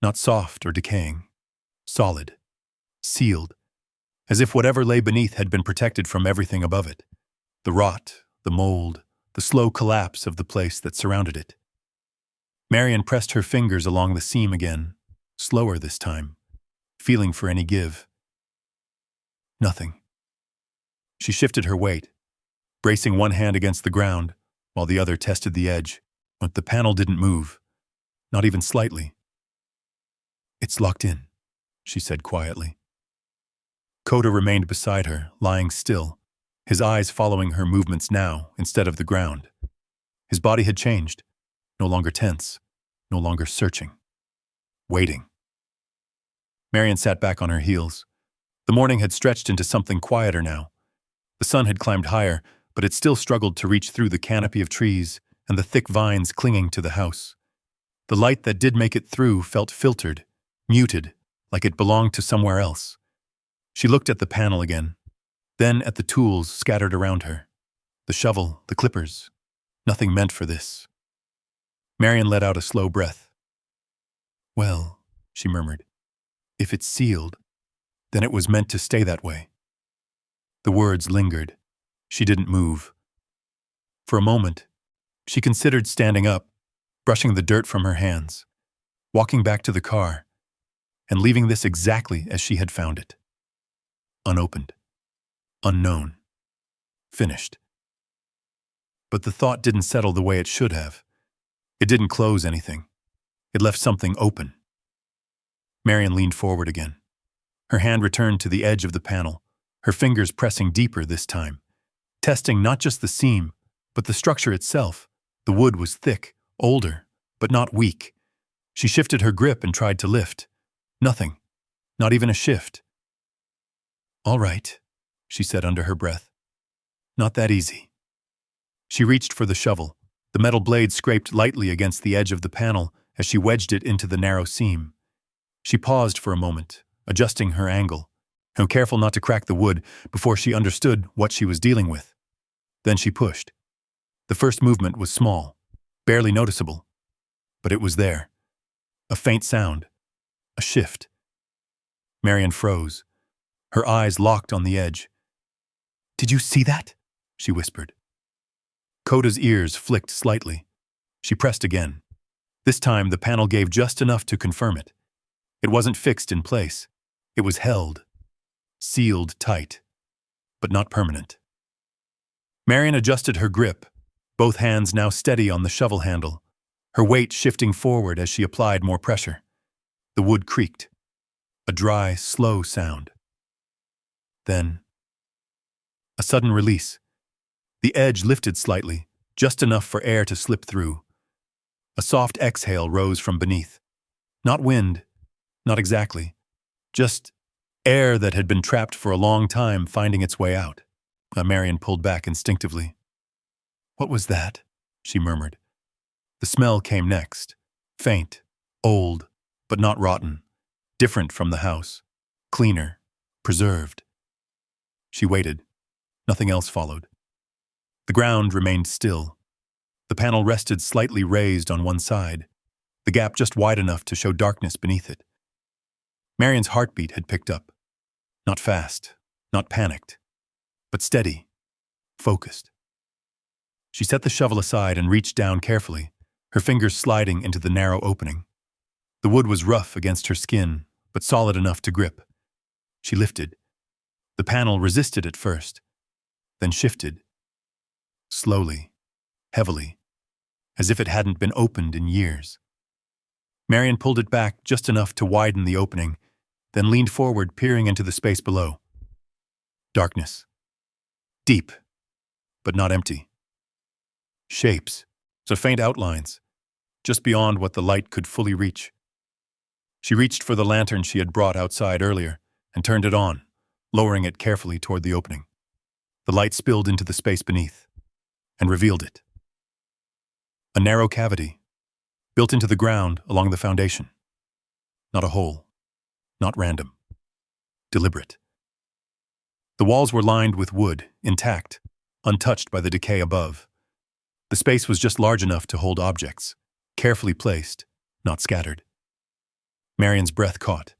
Not soft or decaying. Solid. Sealed. As if whatever lay beneath had been protected from everything above it. The rot, the mold, the slow collapse of the place that surrounded it. Marian pressed her fingers along the seam again, slower this time, feeling for any give. Nothing. She shifted her weight, bracing one hand against the ground, while the other tested the edge, but the panel didn't move, not even slightly. "It's locked in," she said quietly. Coda remained beside her, lying still, his eyes following her movements now instead of the ground. His body had changed, no longer tense, no longer searching. Waiting. Marian sat back on her heels. The morning had stretched into something quieter now. The sun had climbed higher, but it still struggled to reach through the canopy of trees and the thick vines clinging to the house. The light that did make it through felt filtered, muted, like it belonged to somewhere else. She looked at the panel again, then at the tools scattered around her. The shovel, the clippers. Nothing meant for this. Marian let out a slow breath. "Well," she murmured, "if it's sealed, then it was meant to stay that way." The words lingered. She didn't move. For a moment, she considered standing up, brushing the dirt from her hands, walking back to the car, and leaving this exactly as she had found it. Unopened. Unknown. Finished. But the thought didn't settle the way it should have. It didn't close anything. It left something open. Marian leaned forward again. Her hand returned to the edge of the panel, her fingers pressing deeper this time, testing not just the seam, but the structure itself. The wood was thick, older, but not weak. She shifted her grip and tried to lift. Nothing. Not even a shift. "All right," she said under her breath. "Not that easy." She reached for the shovel. The metal blade scraped lightly against the edge of the panel as she wedged it into the narrow seam. She paused for a moment, adjusting her angle, and careful not to crack the wood before she understood what she was dealing with. Then she pushed. The first movement was small, barely noticeable, but it was there. A faint sound. A shift. Marian froze. Her eyes locked on the edge. "Did you see that?" she whispered. Coda's ears flicked slightly. She pressed again. This time the panel gave just enough to confirm it. It wasn't fixed in place. It was held. Sealed tight. But not permanent. Marian adjusted her grip, both hands now steady on the shovel handle, her weight shifting forward as she applied more pressure. The wood creaked. A dry, slow sound. Then, a sudden release. The edge lifted slightly, just enough for air to slip through. A soft exhale rose from beneath. Not wind, not exactly. Just air that had been trapped for a long time finding its way out. Marian pulled back instinctively. "What was that?" she murmured. The smell came next. Faint, old, but not rotten. Different from the house. Cleaner, preserved. She waited. Nothing else followed. The ground remained still. The panel rested slightly raised on one side, the gap just wide enough to show darkness beneath it. Marian's heartbeat had picked up. Not fast, not panicked, but steady, focused. She set the shovel aside and reached down carefully, her fingers sliding into the narrow opening. The wood was rough against her skin, but solid enough to grip. She lifted. The panel resisted at first, then shifted. Slowly, heavily, as if it hadn't been opened in years. Marian pulled it back just enough to widen the opening, then leaned forward, peering into the space below. Darkness. Deep, but not empty. Shapes, so faint outlines, just beyond what the light could fully reach. She reached for the lantern she had brought outside earlier and turned it on, lowering it carefully toward the opening. The light spilled into the space beneath and revealed it. A narrow cavity, built into the ground along the foundation. Not a hole, not random, deliberate. The walls were lined with wood, intact, untouched by the decay above. The space was just large enough to hold objects, carefully placed, not scattered. Marian's breath caught.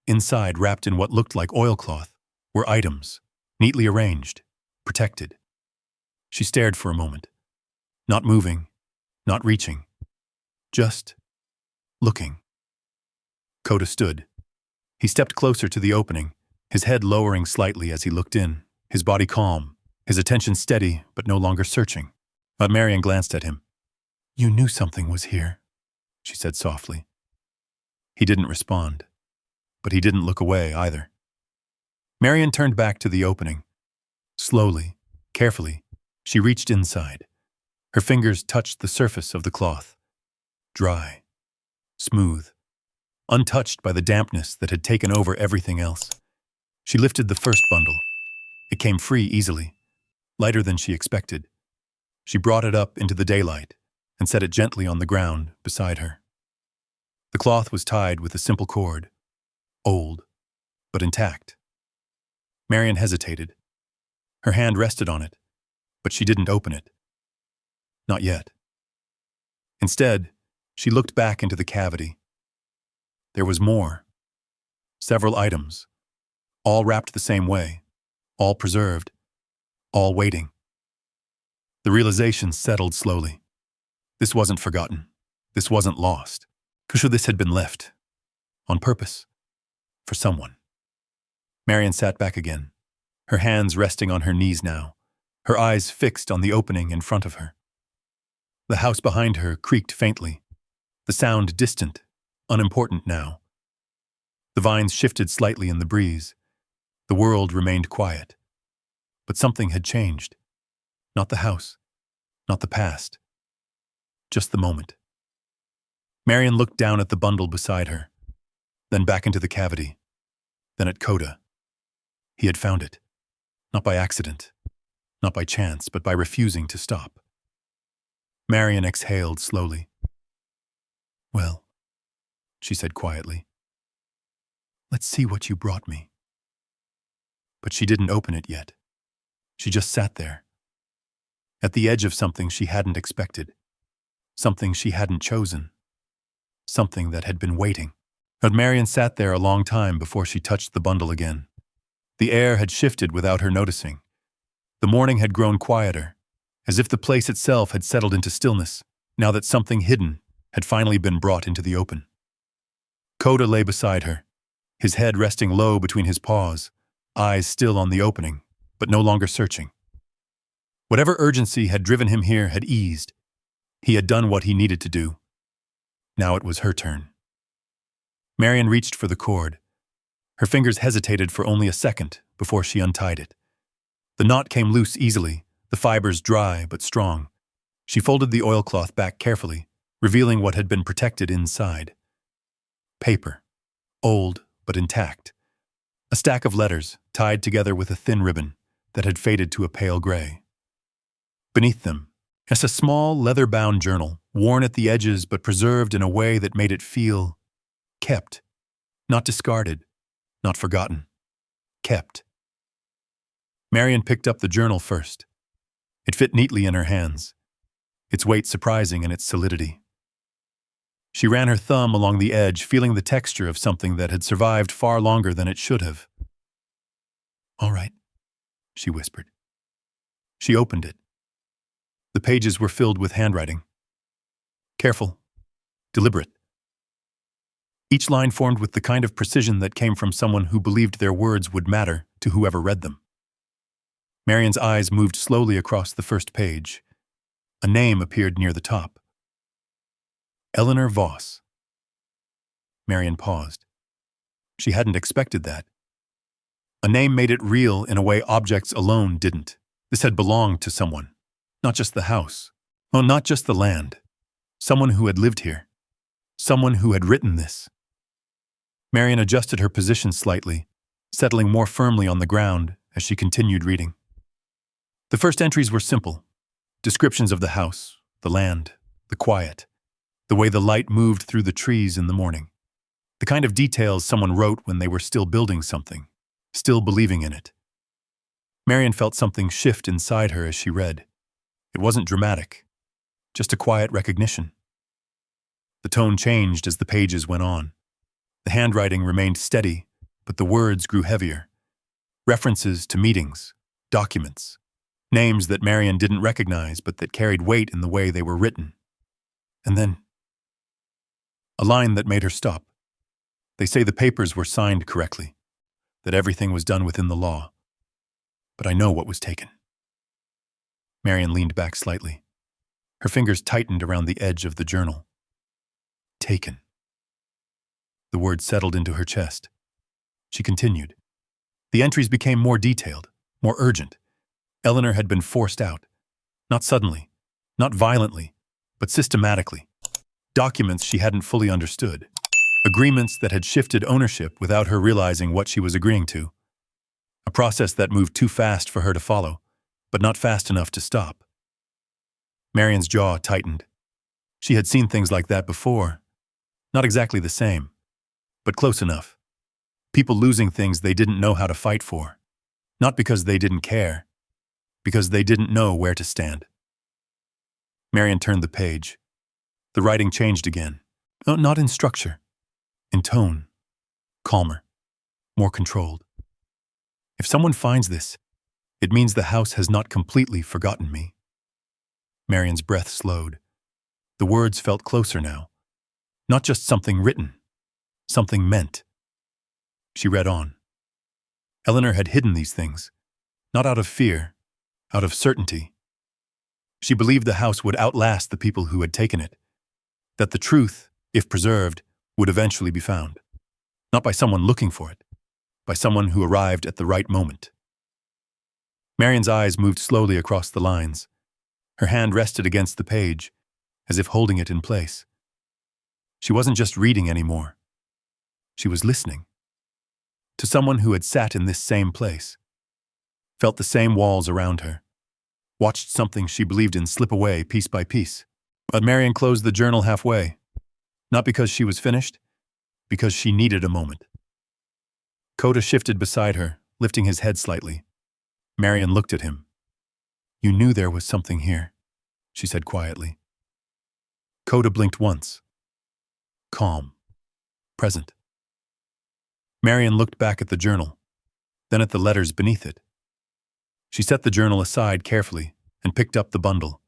Inside, wrapped in what looked like oilcloth, were items, neatly arranged, protected. She stared for a moment, not moving, not reaching, just looking. Coda stood. He stepped closer to the opening, his head lowering slightly as he looked in, his body calm, his attention steady but no longer searching. But Marian glanced at him. "You knew something was here," she said softly. He didn't respond, but he didn't look away either. Marian turned back to the opening. Slowly, carefully, she reached inside. Her fingers touched the surface of the cloth. Dry, smooth, untouched by the dampness that had taken over everything else. She lifted the first bundle. It came free easily, lighter than she expected. She brought it up into the daylight and set it gently on the ground beside her. The cloth was tied with a simple cord, old, but intact. Marian hesitated. Her hand rested on it, but she didn't open it. Not yet. Instead, she looked back into the cavity. There was more. Several items, all wrapped the same way, all preserved, all waiting. The realization settled slowly. This wasn't forgotten. This wasn't lost. This had been left. On purpose. For someone. Marian sat back again, her hands resting on her knees now, her eyes fixed on the opening in front of her. The house behind her creaked faintly, the sound distant, unimportant now. The vines shifted slightly in the breeze. The world remained quiet. But something had changed. Not the house, not the past. Just the moment. Marian looked down at the bundle beside her, then back into the cavity, then at Coda. He had found it. Not by accident, not by chance, but by refusing to stop. Marian exhaled slowly. "Well," she said quietly, "let's see what you brought me." But she didn't open it yet. She just sat there, at the edge of something she hadn't expected, something she hadn't chosen, something that had been waiting. But Marian sat there a long time before she touched the bundle again. The air had shifted without her noticing. The morning had grown quieter, as if the place itself had settled into stillness, now that something hidden had finally been brought into the open. Coda lay beside her, his head resting low between his paws, eyes still on the opening, but no longer searching. Whatever urgency had driven him here had eased. He had done what he needed to do. Now it was her turn. Marian reached for the cord. Her fingers hesitated for only a second before she untied it. The knot came loose easily, the fibers dry but strong. She folded the oilcloth back carefully, revealing what had been protected inside. Paper, old but intact. A stack of letters tied together with a thin ribbon that had faded to a pale gray. Beneath them, as a small leather-bound journal, worn at the edges but preserved in a way that made it feel kept, not discarded, not forgotten, kept. Marian picked up the journal first. It fit neatly in her hands, its weight surprising in its solidity. She ran her thumb along the edge, feeling the texture of something that had survived far longer than it should have. "All right," she whispered. She opened it. The pages were filled with handwriting. Careful, deliberate. Each line formed with the kind of precision that came from someone who believed their words would matter to whoever read them. Marian's eyes moved slowly across the first page. A name appeared near the top. Eleanor Voss. Marian paused. She hadn't expected that. A name made it real in a way objects alone didn't. This had belonged to someone. Not just the house. Oh, not just the land. Someone who had lived here. Someone who had written this. Marian adjusted her position slightly, settling more firmly on the ground as she continued reading. The first entries were simple. Descriptions of the house, the land, the quiet, the way the light moved through the trees in the morning. The kind of details someone wrote when they were still building something, still believing in it. Marian felt something shift inside her as she read. It wasn't dramatic, just a quiet recognition. The tone changed as the pages went on. The handwriting remained steady, but the words grew heavier. References to meetings, documents, names that Marian didn't recognize but that carried weight in the way they were written. And then, a line that made her stop. They say the papers were signed correctly, that everything was done within the law. But I know what was taken. Marian leaned back slightly. Her fingers tightened around the edge of the journal. Taken. The word settled into her chest. She continued. The entries became more detailed, more urgent. Eleanor had been forced out. Not suddenly, not violently, but systematically. documents she hadn't fully understood, agreements that had shifted ownership without her realizing what she was agreeing to, a process that moved too fast for her to follow, but not fast enough to stop. Marian's jaw tightened. She had seen things like that before. Not exactly the same, but close enough. People losing things they didn't know how to fight for. Not because they didn't care, because they didn't know where to stand. Marian turned the page. The writing changed again. Not in structure, in tone. Calmer, more controlled. If someone finds this, it means the house has not completely forgotten me. Marian's breath slowed. The words felt closer now. Not just something written, something meant. She read on. Eleanor had hidden these things, not out of fear, out of certainty. She believed the house would outlast the people who had taken it, that the truth, if preserved, would eventually be found. Not by someone looking for it, by someone who arrived at the right moment. Marian's eyes moved slowly across the lines. Her hand rested against the page, as if holding it in place. She wasn't just reading anymore. She was listening. To someone who had sat in this same place, felt the same walls around her, watched something she believed in slip away piece by piece. But Marian closed the journal halfway, not because she was finished, because she needed a moment. Coda shifted beside her, lifting his head slightly. Marian looked at him. "You knew there was something here," she said quietly. Coda blinked once. Calm. Present. Marian looked back at the journal, then at the letters beneath it. She set the journal aside carefully and picked up the bundle.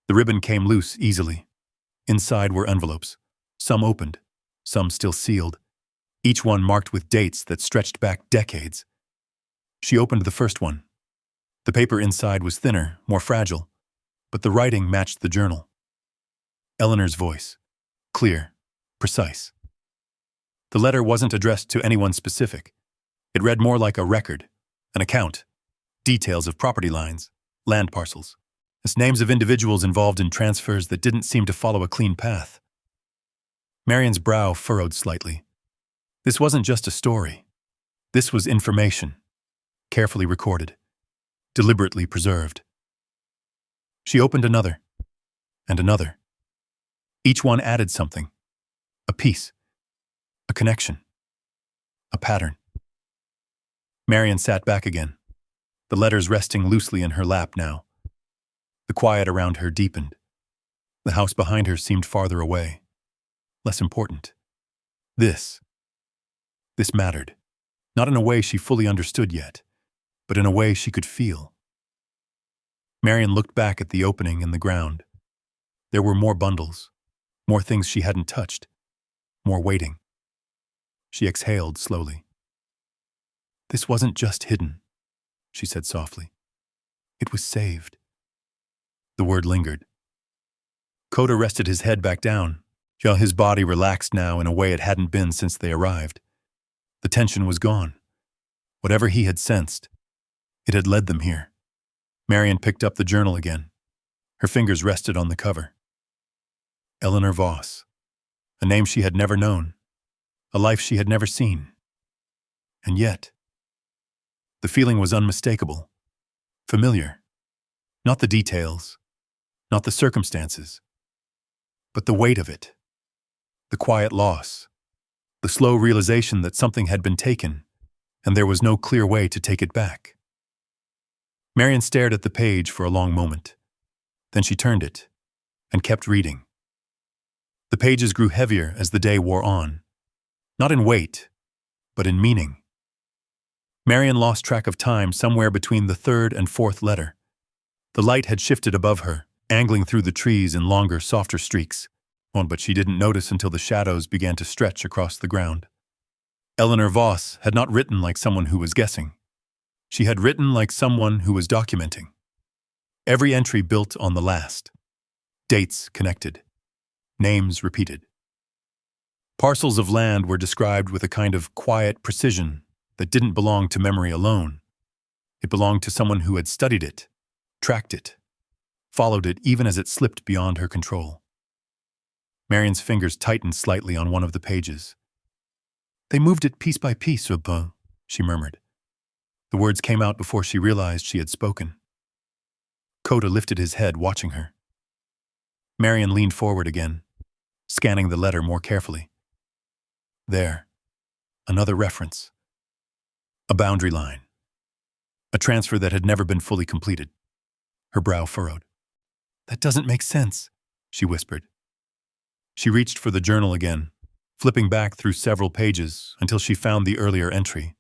The ribbon came loose easily. Inside were envelopes, some opened, some still sealed, each one marked with dates that stretched back decades. She opened the first one. The paper inside was thinner, more fragile, but the writing matched the journal. Eleanor's voice, clear, precise. The letter wasn't addressed to anyone specific. It read more like a record, an account, details of property lines, land parcels, as names of individuals involved in transfers that didn't seem to follow a clean path. Marian's brow furrowed slightly. This wasn't just a story. This was information, carefully recorded, deliberately preserved. She opened another, and another. Each one added something, a piece, a connection, a pattern. Marian sat back again, the letters resting loosely in her lap now. The quiet around her deepened. The house behind her seemed farther away, less important. This mattered, not in a way she fully understood yet, but in a way she could feel. Marian looked back at the opening in the ground. There were more bundles, more things she hadn't touched, more waiting. She exhaled slowly. "This wasn't just hidden," she said softly. "It was saved." The word lingered. Coda rested his head back down, while his body relaxed now in a way it hadn't been since they arrived. The tension was gone. Whatever he had sensed, it had led them here. Marian picked up the journal again. Her fingers rested on the cover. Eleanor Voss. A name she had never known. A life she had never seen. And yet, the feeling was unmistakable. Familiar. Not the details, not the circumstances, but the weight of it. The quiet loss. The slow realization that something had been taken, and there was no clear way to take it back. Marian stared at the page for a long moment. Then she turned it, and kept reading. The pages grew heavier as the day wore on. Not in weight, but in meaning. Marian lost track of time somewhere between the third and fourth letter. The light had shifted above her, angling through the trees in longer, softer streaks. But she didn't notice until the shadows began to stretch across the ground. Eleanor Voss had not written like someone who was guessing. She had written like someone who was documenting. Every entry built on the last. Dates connected. Names repeated. Parcels of land were described with a kind of quiet precision that didn't belong to memory alone. It belonged to someone who had studied it, tracked it, followed it even as it slipped beyond her control. Marian's fingers tightened slightly on one of the pages. They moved it piece by piece, Robin, she murmured. The words came out before she realized she had spoken. Coda lifted his head, watching her. Marian leaned forward again, scanning the letter more carefully. There, another reference. A boundary line. A transfer that had never been fully completed. Her brow furrowed. That doesn't make sense, she whispered. She reached for the journal again, flipping back through several pages until she found the earlier entry.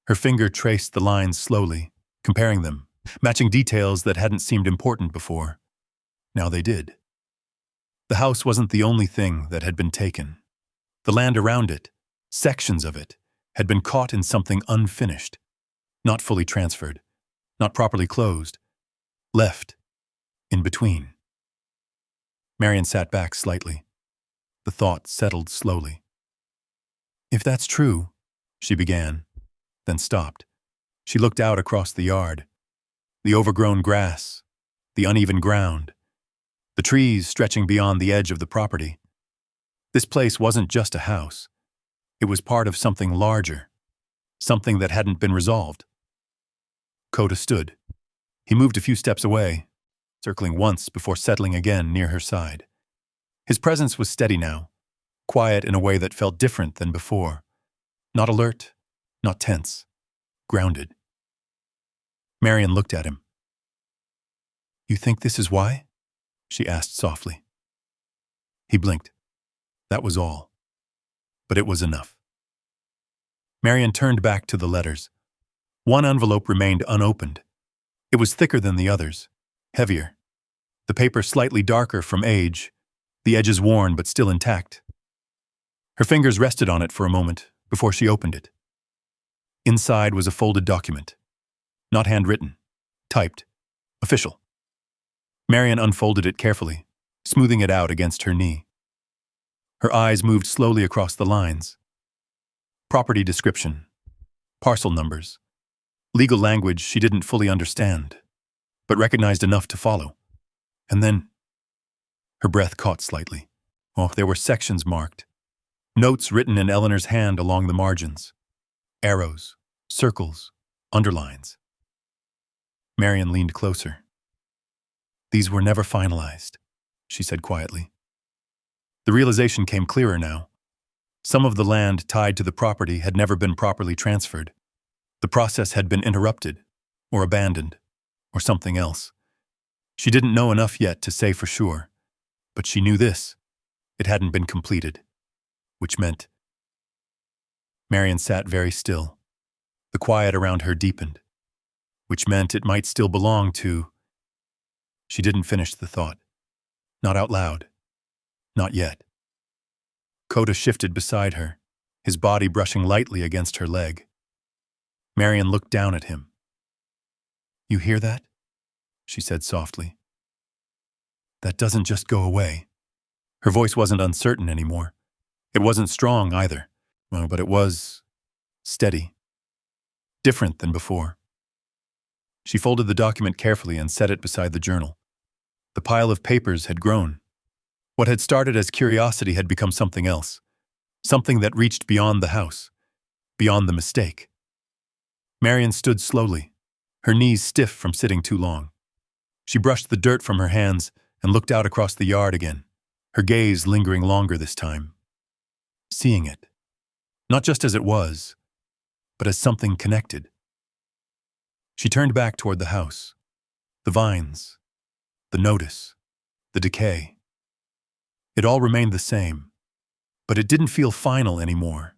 Her finger traced the lines slowly, comparing them, matching details that hadn't seemed important before. Now they did. The house wasn't the only thing that had been taken. The land around it, sections of it, had been caught in something unfinished, not fully transferred, not properly closed, left, in between. Marian sat back slightly. The thought settled slowly. If that's true, she began, then stopped. She looked out across the yard. The overgrown grass, the uneven ground, the trees stretching beyond the edge of the property. This place wasn't just a house. It was part of something larger, something that hadn't been resolved. Coda stood. He moved a few steps away, circling once before settling again near her side. His presence was steady now, quiet in a way that felt different than before. Not alert, not tense, grounded. Marian looked at him. You think this is why? She asked softly. He blinked. That was all. But it was enough. Marian turned back to the letters. One envelope remained unopened. It was thicker than the others, heavier. The paper slightly darker from age, the edges worn but still intact. Her fingers rested on it for a moment before she opened it. Inside was a folded document. Not handwritten, typed, official. Marian unfolded it carefully, smoothing it out against her knee. Her eyes moved slowly across the lines. Property description, parcel numbers, legal language she didn't fully understand, but recognized enough to follow. And then, her breath caught slightly. Oh, there were sections marked. Notes written in Eleanor's hand along the margins. Arrows, circles, underlines. Marian leaned closer. These were never finalized, she said quietly. The realization came clearer now. Some of the land tied to the property had never been properly transferred. The process had been interrupted, or abandoned, or something else. She didn't know enough yet to say for sure, but she knew this. It hadn't been completed, which meant... Marian sat very still. The quiet around her deepened, which meant it might still belong to... She didn't finish the thought. Not out loud. Not yet. Coda shifted beside her, his body brushing lightly against her leg. Marian looked down at him. You hear that? She said softly. That doesn't just go away. Her voice wasn't uncertain anymore. It wasn't strong either, but it was steady. Different than before. She folded the document carefully and set it beside the journal. The pile of papers had grown. What had started as curiosity had become something else. Something that reached beyond the house, beyond the mistake. Marian stood slowly, her knees stiff from sitting too long. She brushed the dirt from her hands and looked out across the yard again, her gaze lingering longer this time. Seeing it, not just as it was, but as something connected. She turned back toward the house, the vines, the notice, the decay. It all remained the same, but it didn't feel final anymore,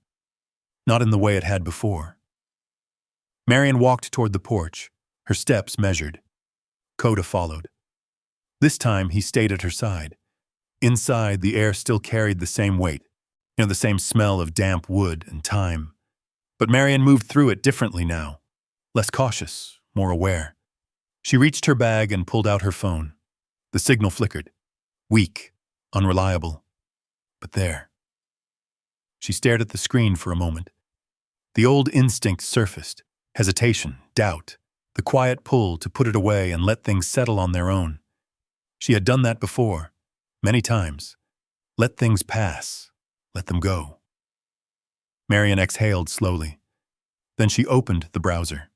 not in the way it had before. Marian walked toward the porch, her steps measured. Coda followed. This time he stayed at her side. Inside, the air still carried the same weight, the same smell of damp wood and time. But Marian moved through it differently now, less cautious, more aware. She reached her bag and pulled out her phone. The signal flickered, weak, unreliable, but there. She stared at the screen for a moment. The old instinct surfaced, hesitation, doubt, the quiet pull to put it away and let things settle on their own. She had done that before, many times, Let things pass. Let them go. Marian exhaled slowly. Then she opened the browser.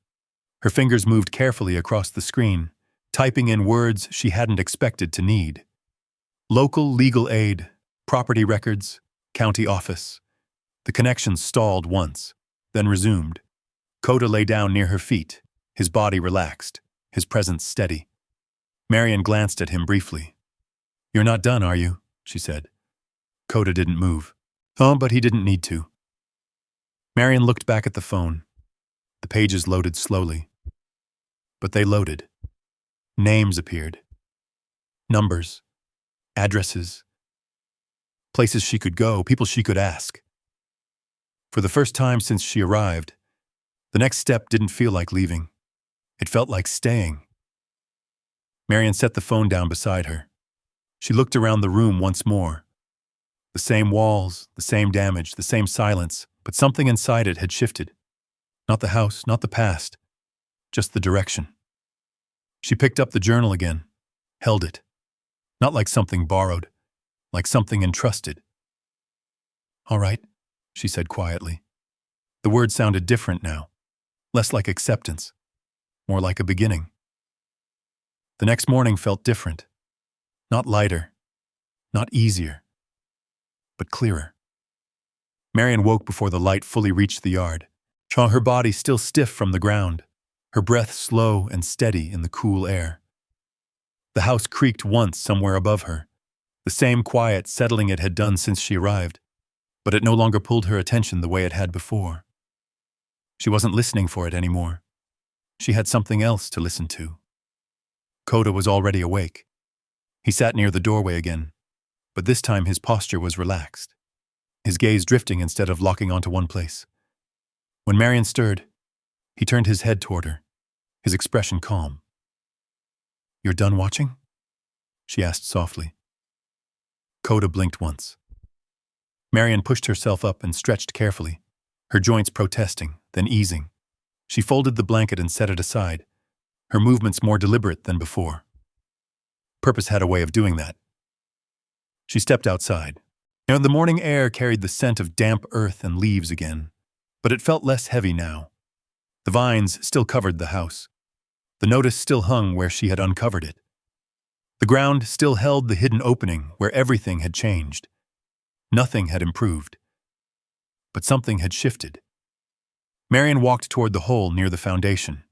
Her fingers moved carefully across the screen, typing in words she hadn't expected to need. Local legal aid, property records, county office. The connection stalled once, then resumed. Coda lay down near her feet, his body relaxed, his presence steady. Marian glanced at him briefly. "You're not done, are you?" she said. Coda didn't move. Oh, but he didn't need to. Marian looked back at the phone. The pages loaded slowly. But they loaded. Names appeared. Numbers. Addresses. Places she could go, people she could ask. For the first time since she arrived, the next step didn't feel like leaving. It felt like staying. Marian set the phone down beside her. She looked around the room once more. The same walls, the same damage, the same silence, but something inside it had shifted. Not the house, not the past, just the direction. She picked up the journal again, held it. Not like something borrowed, like something entrusted. "All right," she said quietly. The words sounded different now, less like acceptance, more like a beginning. The next morning felt different. Not lighter, not easier, but clearer. Marian woke before the light fully reached the yard, her body still stiff from the ground, her breath slow and steady in the cool air. The house creaked once somewhere above her, the same quiet settling it had done since she arrived, but it no longer pulled her attention the way it had before. She wasn't listening for it anymore. She had something else to listen to. Coda was already awake. He sat near the doorway again, but this time his posture was relaxed, his gaze drifting instead of locking onto one place. When Marian stirred, he turned his head toward her, his expression calm. "You're done watching?" she asked softly. Coda blinked once. Marian pushed herself up and stretched carefully, her joints protesting, then easing. She folded the blanket and set it aside, her movements more deliberate than before. Purpose had a way of doing that. She stepped outside. Now the morning air carried the scent of damp earth and leaves again, but it felt less heavy now. The vines still covered the house. The notice still hung where she had uncovered it. The ground still held the hidden opening where everything had changed. Nothing had improved. But something had shifted. Marian walked toward the hole near the foundation.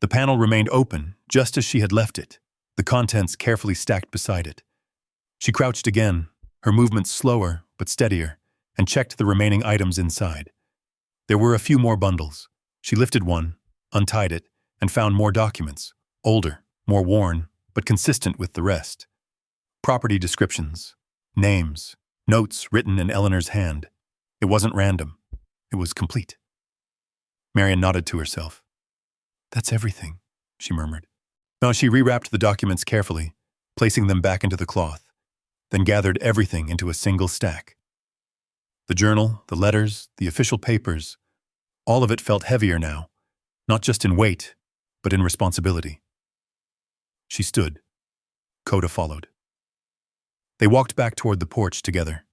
The panel remained open, just as she had left it, the contents carefully stacked beside it. She crouched again, her movements slower but steadier, and checked the remaining items inside. There were a few more bundles. She lifted one, untied it, and found more documents, older, more worn, but consistent with the rest. Property descriptions, names, notes written in Eleanor's hand. It wasn't random. It was complete. Marian nodded to herself. "That's everything," she murmured. Now she rewrapped the documents carefully, placing them back into the cloth, then gathered everything into a single stack. The journal, the letters, the official papers, all of it felt heavier now, not just in weight, but in responsibility. She stood. Coda followed. They walked back toward the porch together.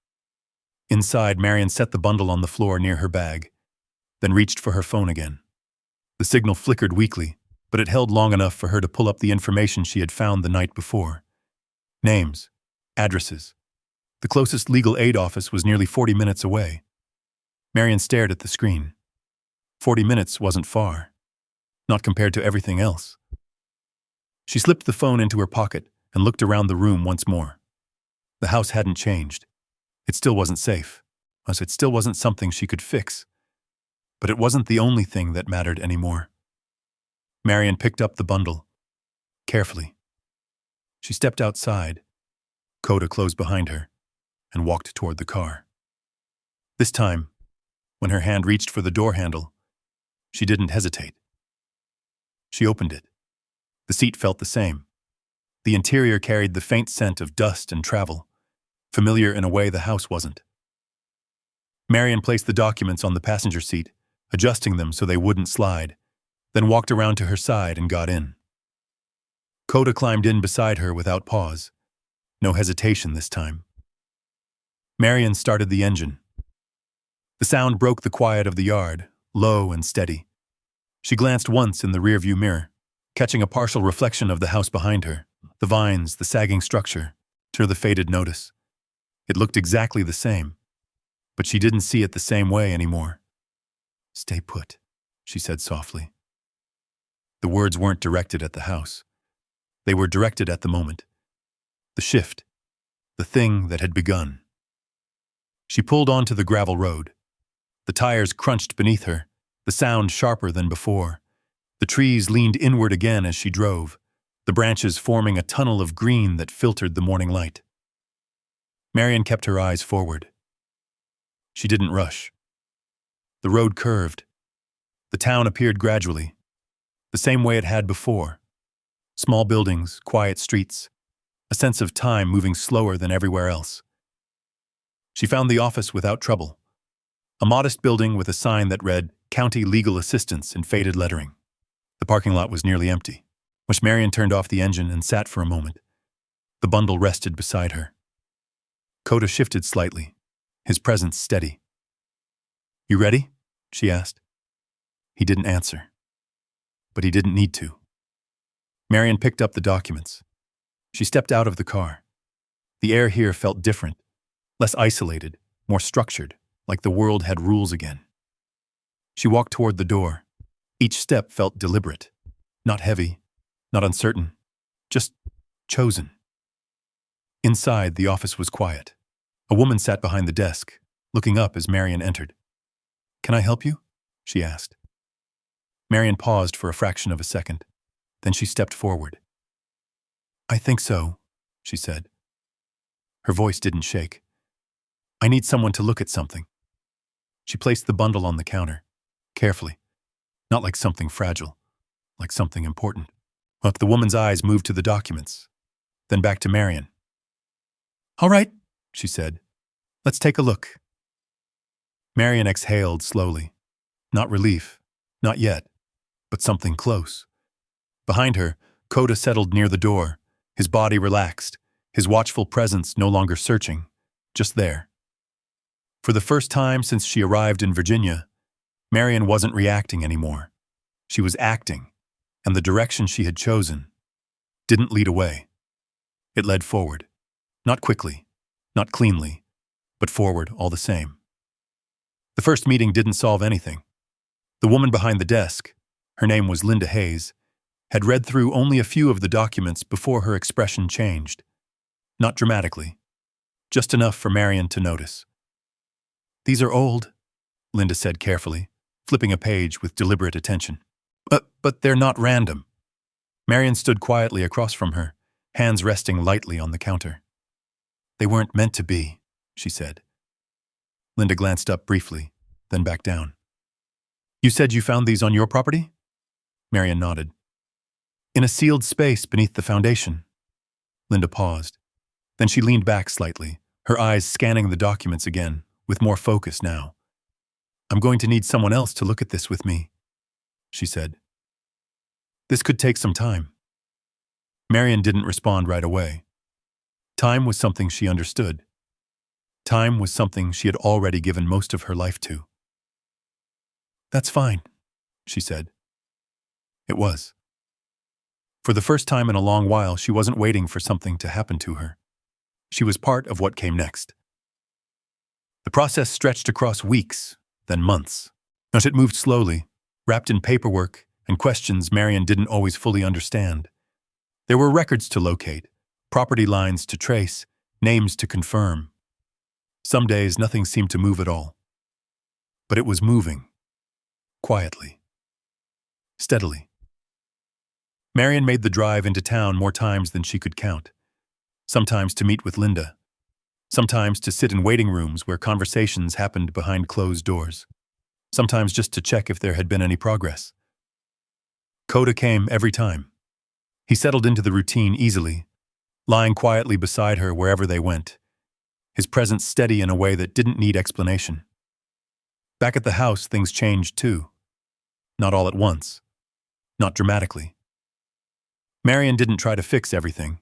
Inside, Marian set the bundle on the floor near her bag, then reached for her phone again. The signal flickered weakly, but it held long enough for her to pull up the information she had found the night before. Names, addresses. The closest legal aid office was nearly 40 minutes away. Marian stared at the screen. 40 minutes wasn't far, not compared to everything else. She slipped the phone into her pocket and looked around the room once more. The house hadn't changed. It still wasn't safe, as it still wasn't something she could fix. But it wasn't the only thing that mattered anymore. Marian picked up the bundle, carefully. She stepped outside. Coda closed behind her and walked toward the car. This time, when her hand reached for the door handle, she didn't hesitate. She opened it. The seat felt the same. The interior carried the faint scent of dust and travel, familiar in a way the house wasn't. Marian placed the documents on the passenger seat, adjusting them so they wouldn't slide, then walked around to her side and got in. Coda climbed in beside her without pause. No hesitation this time. Marian started the engine. The sound broke the quiet of the yard, low and steady. She glanced once in the rearview mirror, catching a partial reflection of the house behind her, the vines, the sagging structure, to the faded notice. It looked exactly the same, but she didn't see it the same way anymore. "Stay put," she said softly. The words weren't directed at the house. They were directed at the moment. The shift, the thing that had begun. She pulled onto the gravel road. The tires crunched beneath her, the sound sharper than before. The trees leaned inward again as she drove, the branches forming a tunnel of green that filtered the morning light. Marian kept her eyes forward. She didn't rush. The road curved. The town appeared gradually, the same way it had before. Small buildings, quiet streets, a sense of time moving slower than everywhere else. She found the office without trouble. A modest building with a sign that read County Legal Assistance in faded lettering. The parking lot was nearly empty. Marian turned off the engine and sat for a moment. The bundle rested beside her. Coda shifted slightly, his presence steady. "You ready?" she asked. He didn't answer. But he didn't need to. Marian picked up the documents. She stepped out of the car. The air here felt different, less isolated, more structured, like the world had rules again. She walked toward the door. Each step felt deliberate, not heavy, not uncertain, just chosen. Inside, the office was quiet. A woman sat behind the desk, looking up as Marian entered. "Can I help you?" she asked. Marian paused for a fraction of a second. Then she stepped forward. "I think so," she said. Her voice didn't shake. "I need someone to look at something." She placed the bundle on the counter, carefully, not like something fragile, like something important. But the woman's eyes moved to the documents, then back to Marian. "All right," she said. "Let's take a look." Marian exhaled slowly. Not relief, not yet, but something close. Behind her, Coda settled near the door, his body relaxed, his watchful presence no longer searching, just there. For the first time since she arrived in Virginia, Marian wasn't reacting anymore. She was acting, and the direction she had chosen didn't lead away. It led forward. Not quickly, not cleanly, but forward all the same. The first meeting didn't solve anything. The woman behind the desk, her name was Linda Hayes, had read through only a few of the documents before her expression changed. Not dramatically, just enough for Marian to notice. "These are old," Linda said carefully, flipping a page with deliberate attention. But they're not random." Marian stood quietly across from her, hands resting lightly on the counter. "They weren't meant to be," she said. Linda glanced up briefly, then back down. "You said you found these on your property?" Marian nodded. "In a sealed space beneath the foundation." Linda paused. Then she leaned back slightly, her eyes scanning the documents again, with more focus now. "I'm going to need someone else to look at this with me," she said. "This could take some time." Marian didn't respond right away. Time was something she understood. Time was something she had already given most of her life to. "That's fine," she said. It was. For the first time in a long while, she wasn't waiting for something to happen to her. She was part of what came next. The process stretched across weeks, then months. But it moved slowly, wrapped in paperwork and questions Marian didn't always fully understand. There were records to locate, property lines to trace, names to confirm. Some days nothing seemed to move at all. But it was moving. Quietly. Steadily. Marian made the drive into town more times than she could count. Sometimes to meet with Linda. Sometimes to sit in waiting rooms where conversations happened behind closed doors. Sometimes just to check if there had been any progress. Coda came every time. He settled into the routine easily, lying quietly beside her wherever they went, his presence steady in a way that didn't need explanation. Back at the house, things changed too. Not all at once. Not dramatically. Marian didn't try to fix everything.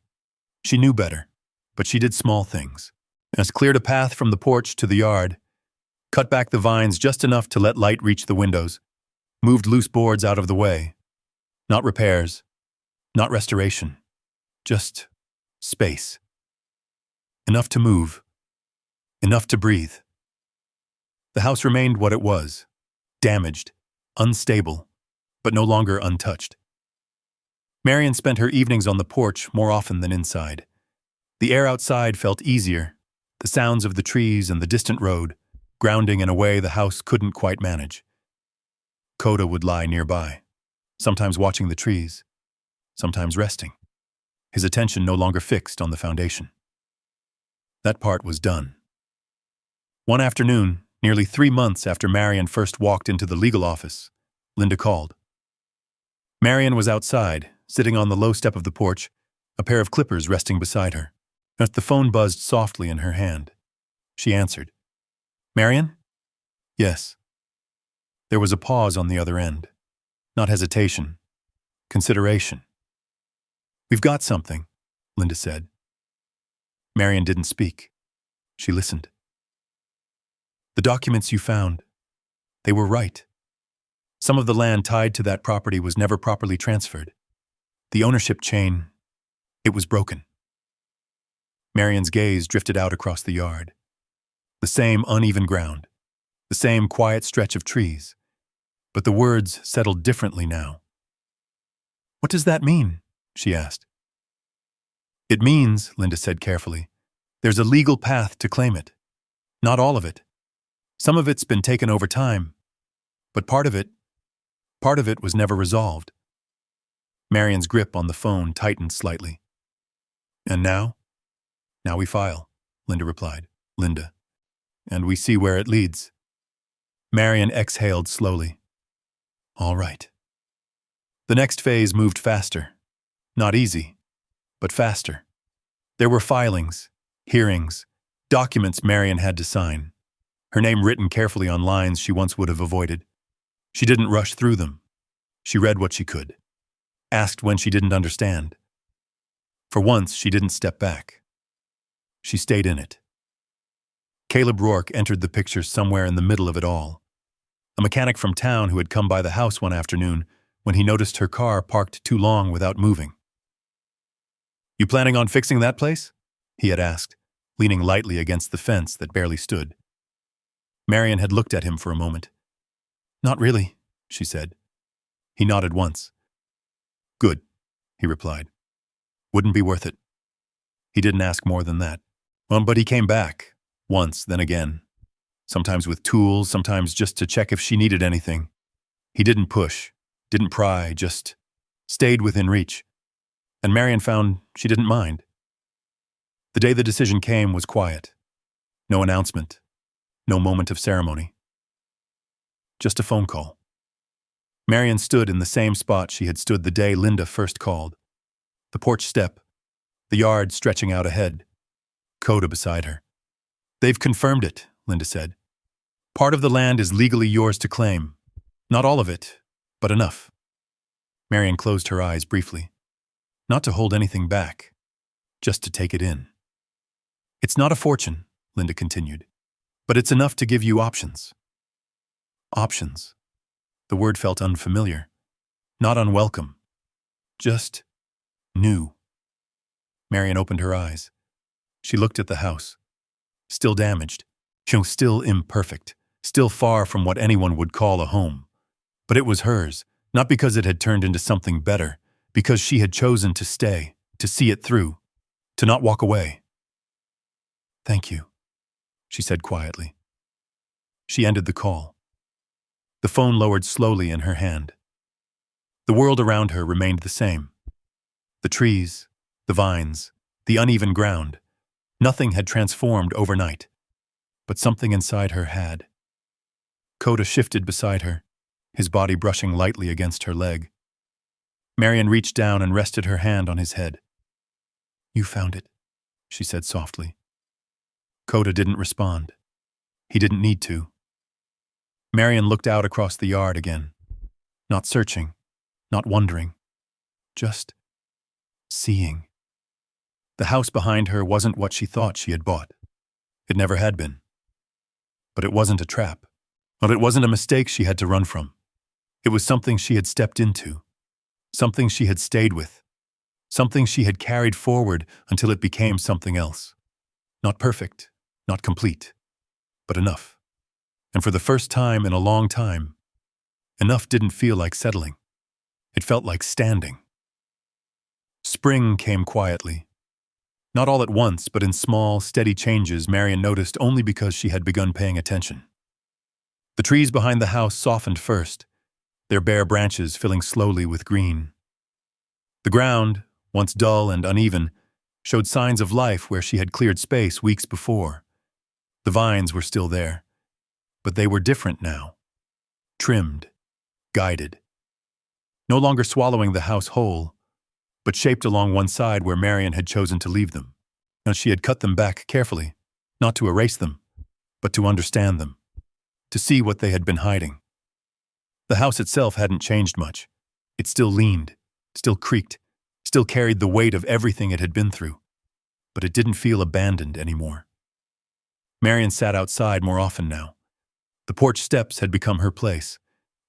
She knew better, but she did small things. As cleared a path from the porch to the yard, cut back the vines just enough to let light reach the windows, moved loose boards out of the way. Not repairs, not restoration, just space. Enough to move, enough to breathe. The house remained what it was, damaged, unstable, but no longer untouched. Marian spent her evenings on the porch more often than inside. The air outside felt easier, the sounds of the trees and the distant road, grounding in a way the house couldn't quite manage. Coda would lie nearby, sometimes watching the trees, sometimes resting, his attention no longer fixed on the foundation. That part was done. One afternoon, nearly 3 months after Marian first walked into the legal office, Linda called. Marian was outside, sitting on the low step of the porch, a pair of clippers resting beside her. As the phone buzzed softly in her hand, she answered. Marian? Yes. There was a pause on the other end. Not hesitation. Consideration. We've got something, Linda said. Marian didn't speak. She listened. The documents you found, they were right. Some of the land tied to that property was never properly transferred. The ownership chain, it was broken. Marian's gaze drifted out across the yard. The same uneven ground, the same quiet stretch of trees, but the words settled differently now. What does that mean? She asked. It means, Linda said carefully, there's a legal path to claim it. Not all of it. Some of it's been taken over time, but part of it was never resolved. Marian's grip on the phone tightened slightly. And now? Now we file, Linda replied. Linda. And we see where it leads. Marian exhaled slowly. All right. The next phase moved faster. Not easy, but faster. There were filings, hearings, documents Marian had to sign. Her name written carefully on lines she once would have avoided. She didn't rush through them. She read what she could. Asked when she didn't understand. For once, she didn't step back. She stayed in it. Caleb Rourke entered the picture somewhere in the middle of it all. A mechanic from town who had come by the house one afternoon when he noticed her car parked too long without moving. You planning on fixing that place? He had asked, leaning lightly against the fence that barely stood. Marian had looked at him for a moment. Not really, she said. He nodded once. Good, he replied. Wouldn't be worth it. He didn't ask more than that. But he came back, once, then again. Sometimes with tools, sometimes just to check if she needed anything. He didn't push, didn't pry, just stayed within reach. And Marian found she didn't mind. The day the decision came was quiet. No announcement, no moment of ceremony. Just a phone call. Marian stood in the same spot she had stood the day Linda first called. The porch step, the yard stretching out ahead. Coda beside her. They've confirmed it, Linda said. Part of the land is legally yours to claim. Not all of it, but enough. Marian closed her eyes briefly. Not to hold anything back, just to take it in. It's not a fortune, Linda continued, but it's enough to give you options. Options. The word felt unfamiliar, not unwelcome, just new. Marian opened her eyes. She looked at the house. Still damaged, still imperfect, still far from what anyone would call a home. But it was hers, not because it had turned into something better, because she had chosen to stay, to see it through, to not walk away. Thank you, she said quietly. She ended the call. The phone lowered slowly in her hand. The world around her remained the same. The trees, the vines, the uneven ground. Nothing had transformed overnight, but something inside her had. Coda shifted beside her, his body brushing lightly against her leg. Marian reached down and rested her hand on his head. You found it, she said softly. Coda didn't respond. He didn't need to. Marian looked out across the yard again, not searching, not wondering, just seeing. The house behind her wasn't what she thought she had bought. It never had been. But it wasn't a trap. But it wasn't a mistake she had to run from. It was something she had stepped into. Something she had stayed with. Something she had carried forward until it became something else. Not perfect, not complete, but enough. And for the first time in a long time, enough didn't feel like settling. It felt like standing. Spring came quietly. Not all at once, but in small, steady changes Marian noticed only because she had begun paying attention. The trees behind the house softened first, their bare branches filling slowly with green. The ground, once dull and uneven, showed signs of life where she had cleared space weeks before. The vines were still there, but they were different now. Trimmed, guided. No longer swallowing the house whole, but shaped along one side where Marian had chosen to leave them. Now she had cut them back carefully, not to erase them, but to understand them, to see what they had been hiding. The house itself hadn't changed much. It still leaned, still creaked, still carried the weight of everything it had been through, but it didn't feel abandoned anymore. Marian sat outside more often now. The porch steps had become her place,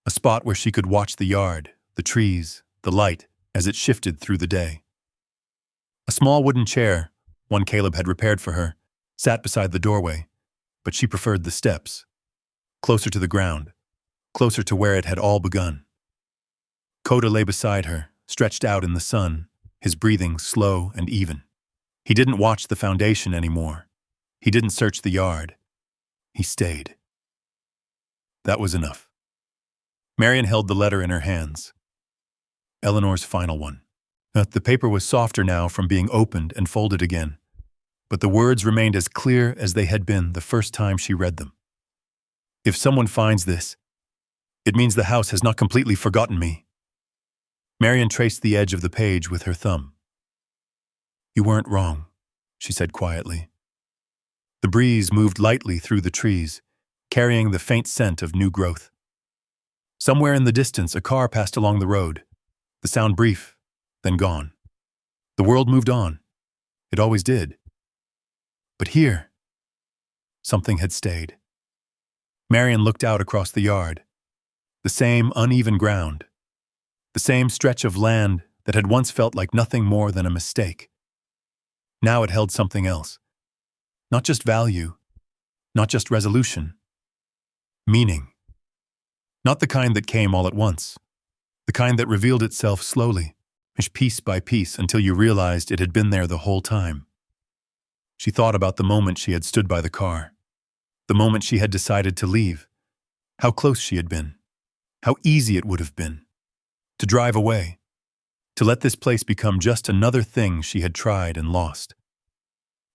a spot where she could watch the yard, the trees, the light, as it shifted through the day. A small wooden chair, one Caleb had repaired for her, sat beside the doorway, but she preferred the steps, closer to the ground, closer to where it had all begun. Coda lay beside her, stretched out in the sun, his breathing slow and even. He didn't watch the foundation anymore. He didn't search the yard. He stayed. That was enough. Marian held the letter in her hands. Eleanor's final one. The paper was softer now from being opened and folded again, but the words remained as clear as they had been the first time she read them. If someone finds this, it means the house has not completely forgotten me. Marian traced the edge of the page with her thumb. You weren't wrong, she said quietly. The breeze moved lightly through the trees, carrying the faint scent of new growth. Somewhere in the distance, a car passed along the road, the sound brief, then gone. The world moved on. It always did. But here, something had stayed. Marian looked out across the yard. The same uneven ground. The same stretch of land that had once felt like nothing more than a mistake. Now it held something else. Not just value, not just resolution. Meaning. Not the kind that came all at once. The kind that revealed itself slowly, piece by piece, until you realized it had been there the whole time. She thought about the moment she had stood by the car, the moment she had decided to leave, how close she had been, how easy it would have been, to drive away, to let this place become just another thing she had tried and lost.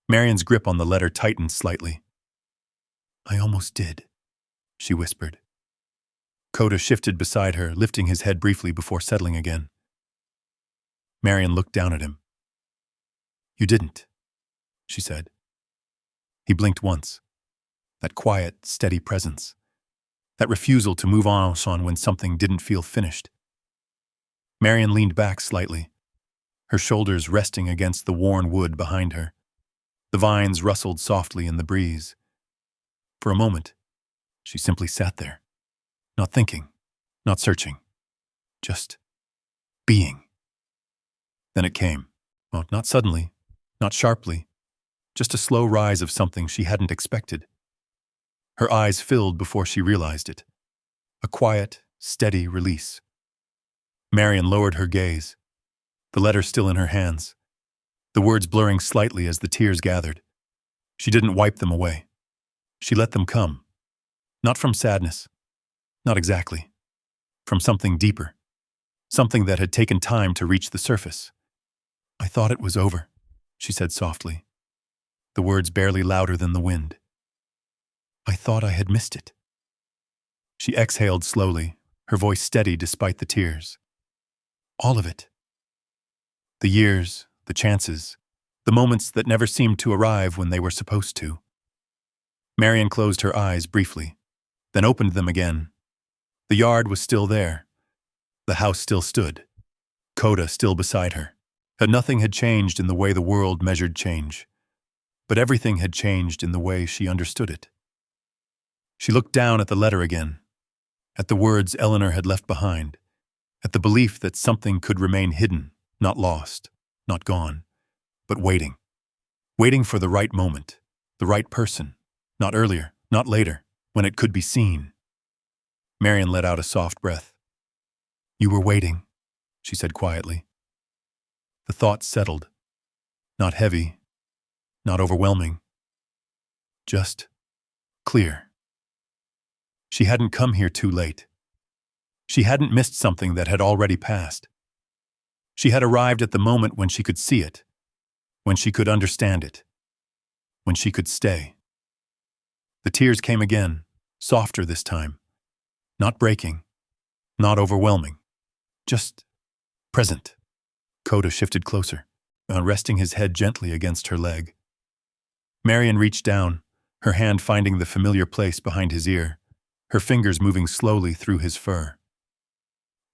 Marian's grip on the letter tightened slightly. I almost did, she whispered. Coda shifted beside her, lifting his head briefly before settling again. Marian looked down at him. You didn't, she said. He blinked once. That quiet, steady presence. That refusal to move on when something didn't feel finished. Marian leaned back slightly, her shoulders resting against the worn wood behind her. The vines rustled softly in the breeze. For a moment, she simply sat there. Not thinking, not searching, just being. Then it came. Well, not suddenly, not sharply, just a slow rise of something she hadn't expected. Her eyes filled before she realized it. A quiet, steady release. Marian lowered her gaze, the letter still in her hands, the words blurring slightly as the tears gathered. She didn't wipe them away. She let them come. Not from sadness. Not exactly. From something deeper. Something that had taken time to reach the surface. I thought it was over, she said softly, the words barely louder than the wind. I thought I had missed it. She exhaled slowly, her voice steady despite the tears. All of it. The years, the chances, the moments that never seemed to arrive when they were supposed to. Marian closed her eyes briefly, then opened them again. The yard was still there. The house still stood. Coda still beside her. But nothing had changed in the way the world measured change. but everything had changed in the way she understood it. She looked down at the letter again, at the words Eleanor had left behind, at the belief that something could remain hidden, not lost, not gone, but waiting. Waiting for the right moment, the right person, not earlier, not later, when it could be seen. Marian let out a soft breath. "You were waiting," she said quietly. The thought settled. Not heavy, not overwhelming. Just clear. She hadn't come here too late. She hadn't missed something that had already passed. She had arrived at the moment when she could see it, when she could understand it, when she could stay. The tears came again, softer this time. Not breaking, not overwhelming, just present. Coda shifted closer, resting his head gently against her leg. Marian reached down, her hand finding the familiar place behind his ear, her fingers moving slowly through his fur.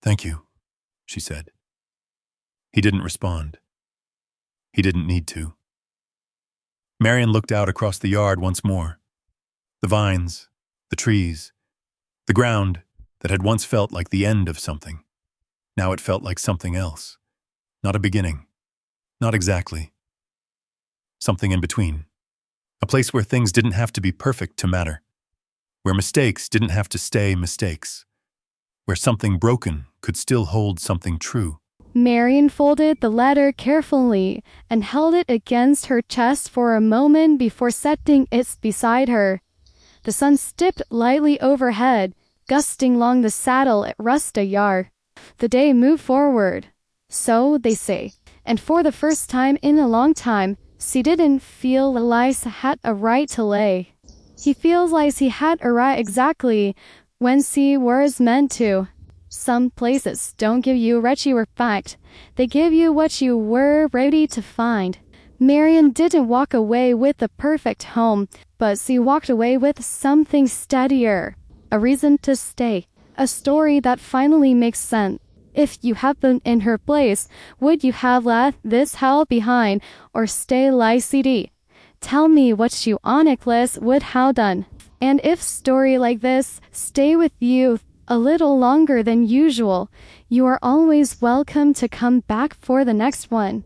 "Thank you," she said. He didn't respond. He didn't need to. Marian looked out across the yard once more. The vines, the trees, the ground that had once felt like the end of something. Now it felt like something else. Not a beginning. Not exactly. Something in between. A place where things didn't have to be perfect to matter. Where mistakes didn't have to stay mistakes. Where something broken could still hold something true. Marian folded the letter carefully and held it against her chest for a moment before setting it beside her. The sun stepped lightly overhead, gusting along the saddle at Rusta Yar. The day moved forward. So they say. And for the first time in a long time, she didn't feel like she had a right to lay. He feels like he had a right exactly when she was meant to. Some places don't give you what you respect. They give you what you were ready to find. Marian didn't walk away with a perfect home, but she walked away with something steadier. A reason to stay. A story that finally makes sense. If you had been in her place, would you have left this hell behind or stay like CD? Tell me what you honestly would have done. And if story like this stay with you a little longer than usual, you are always welcome to come back for the next one.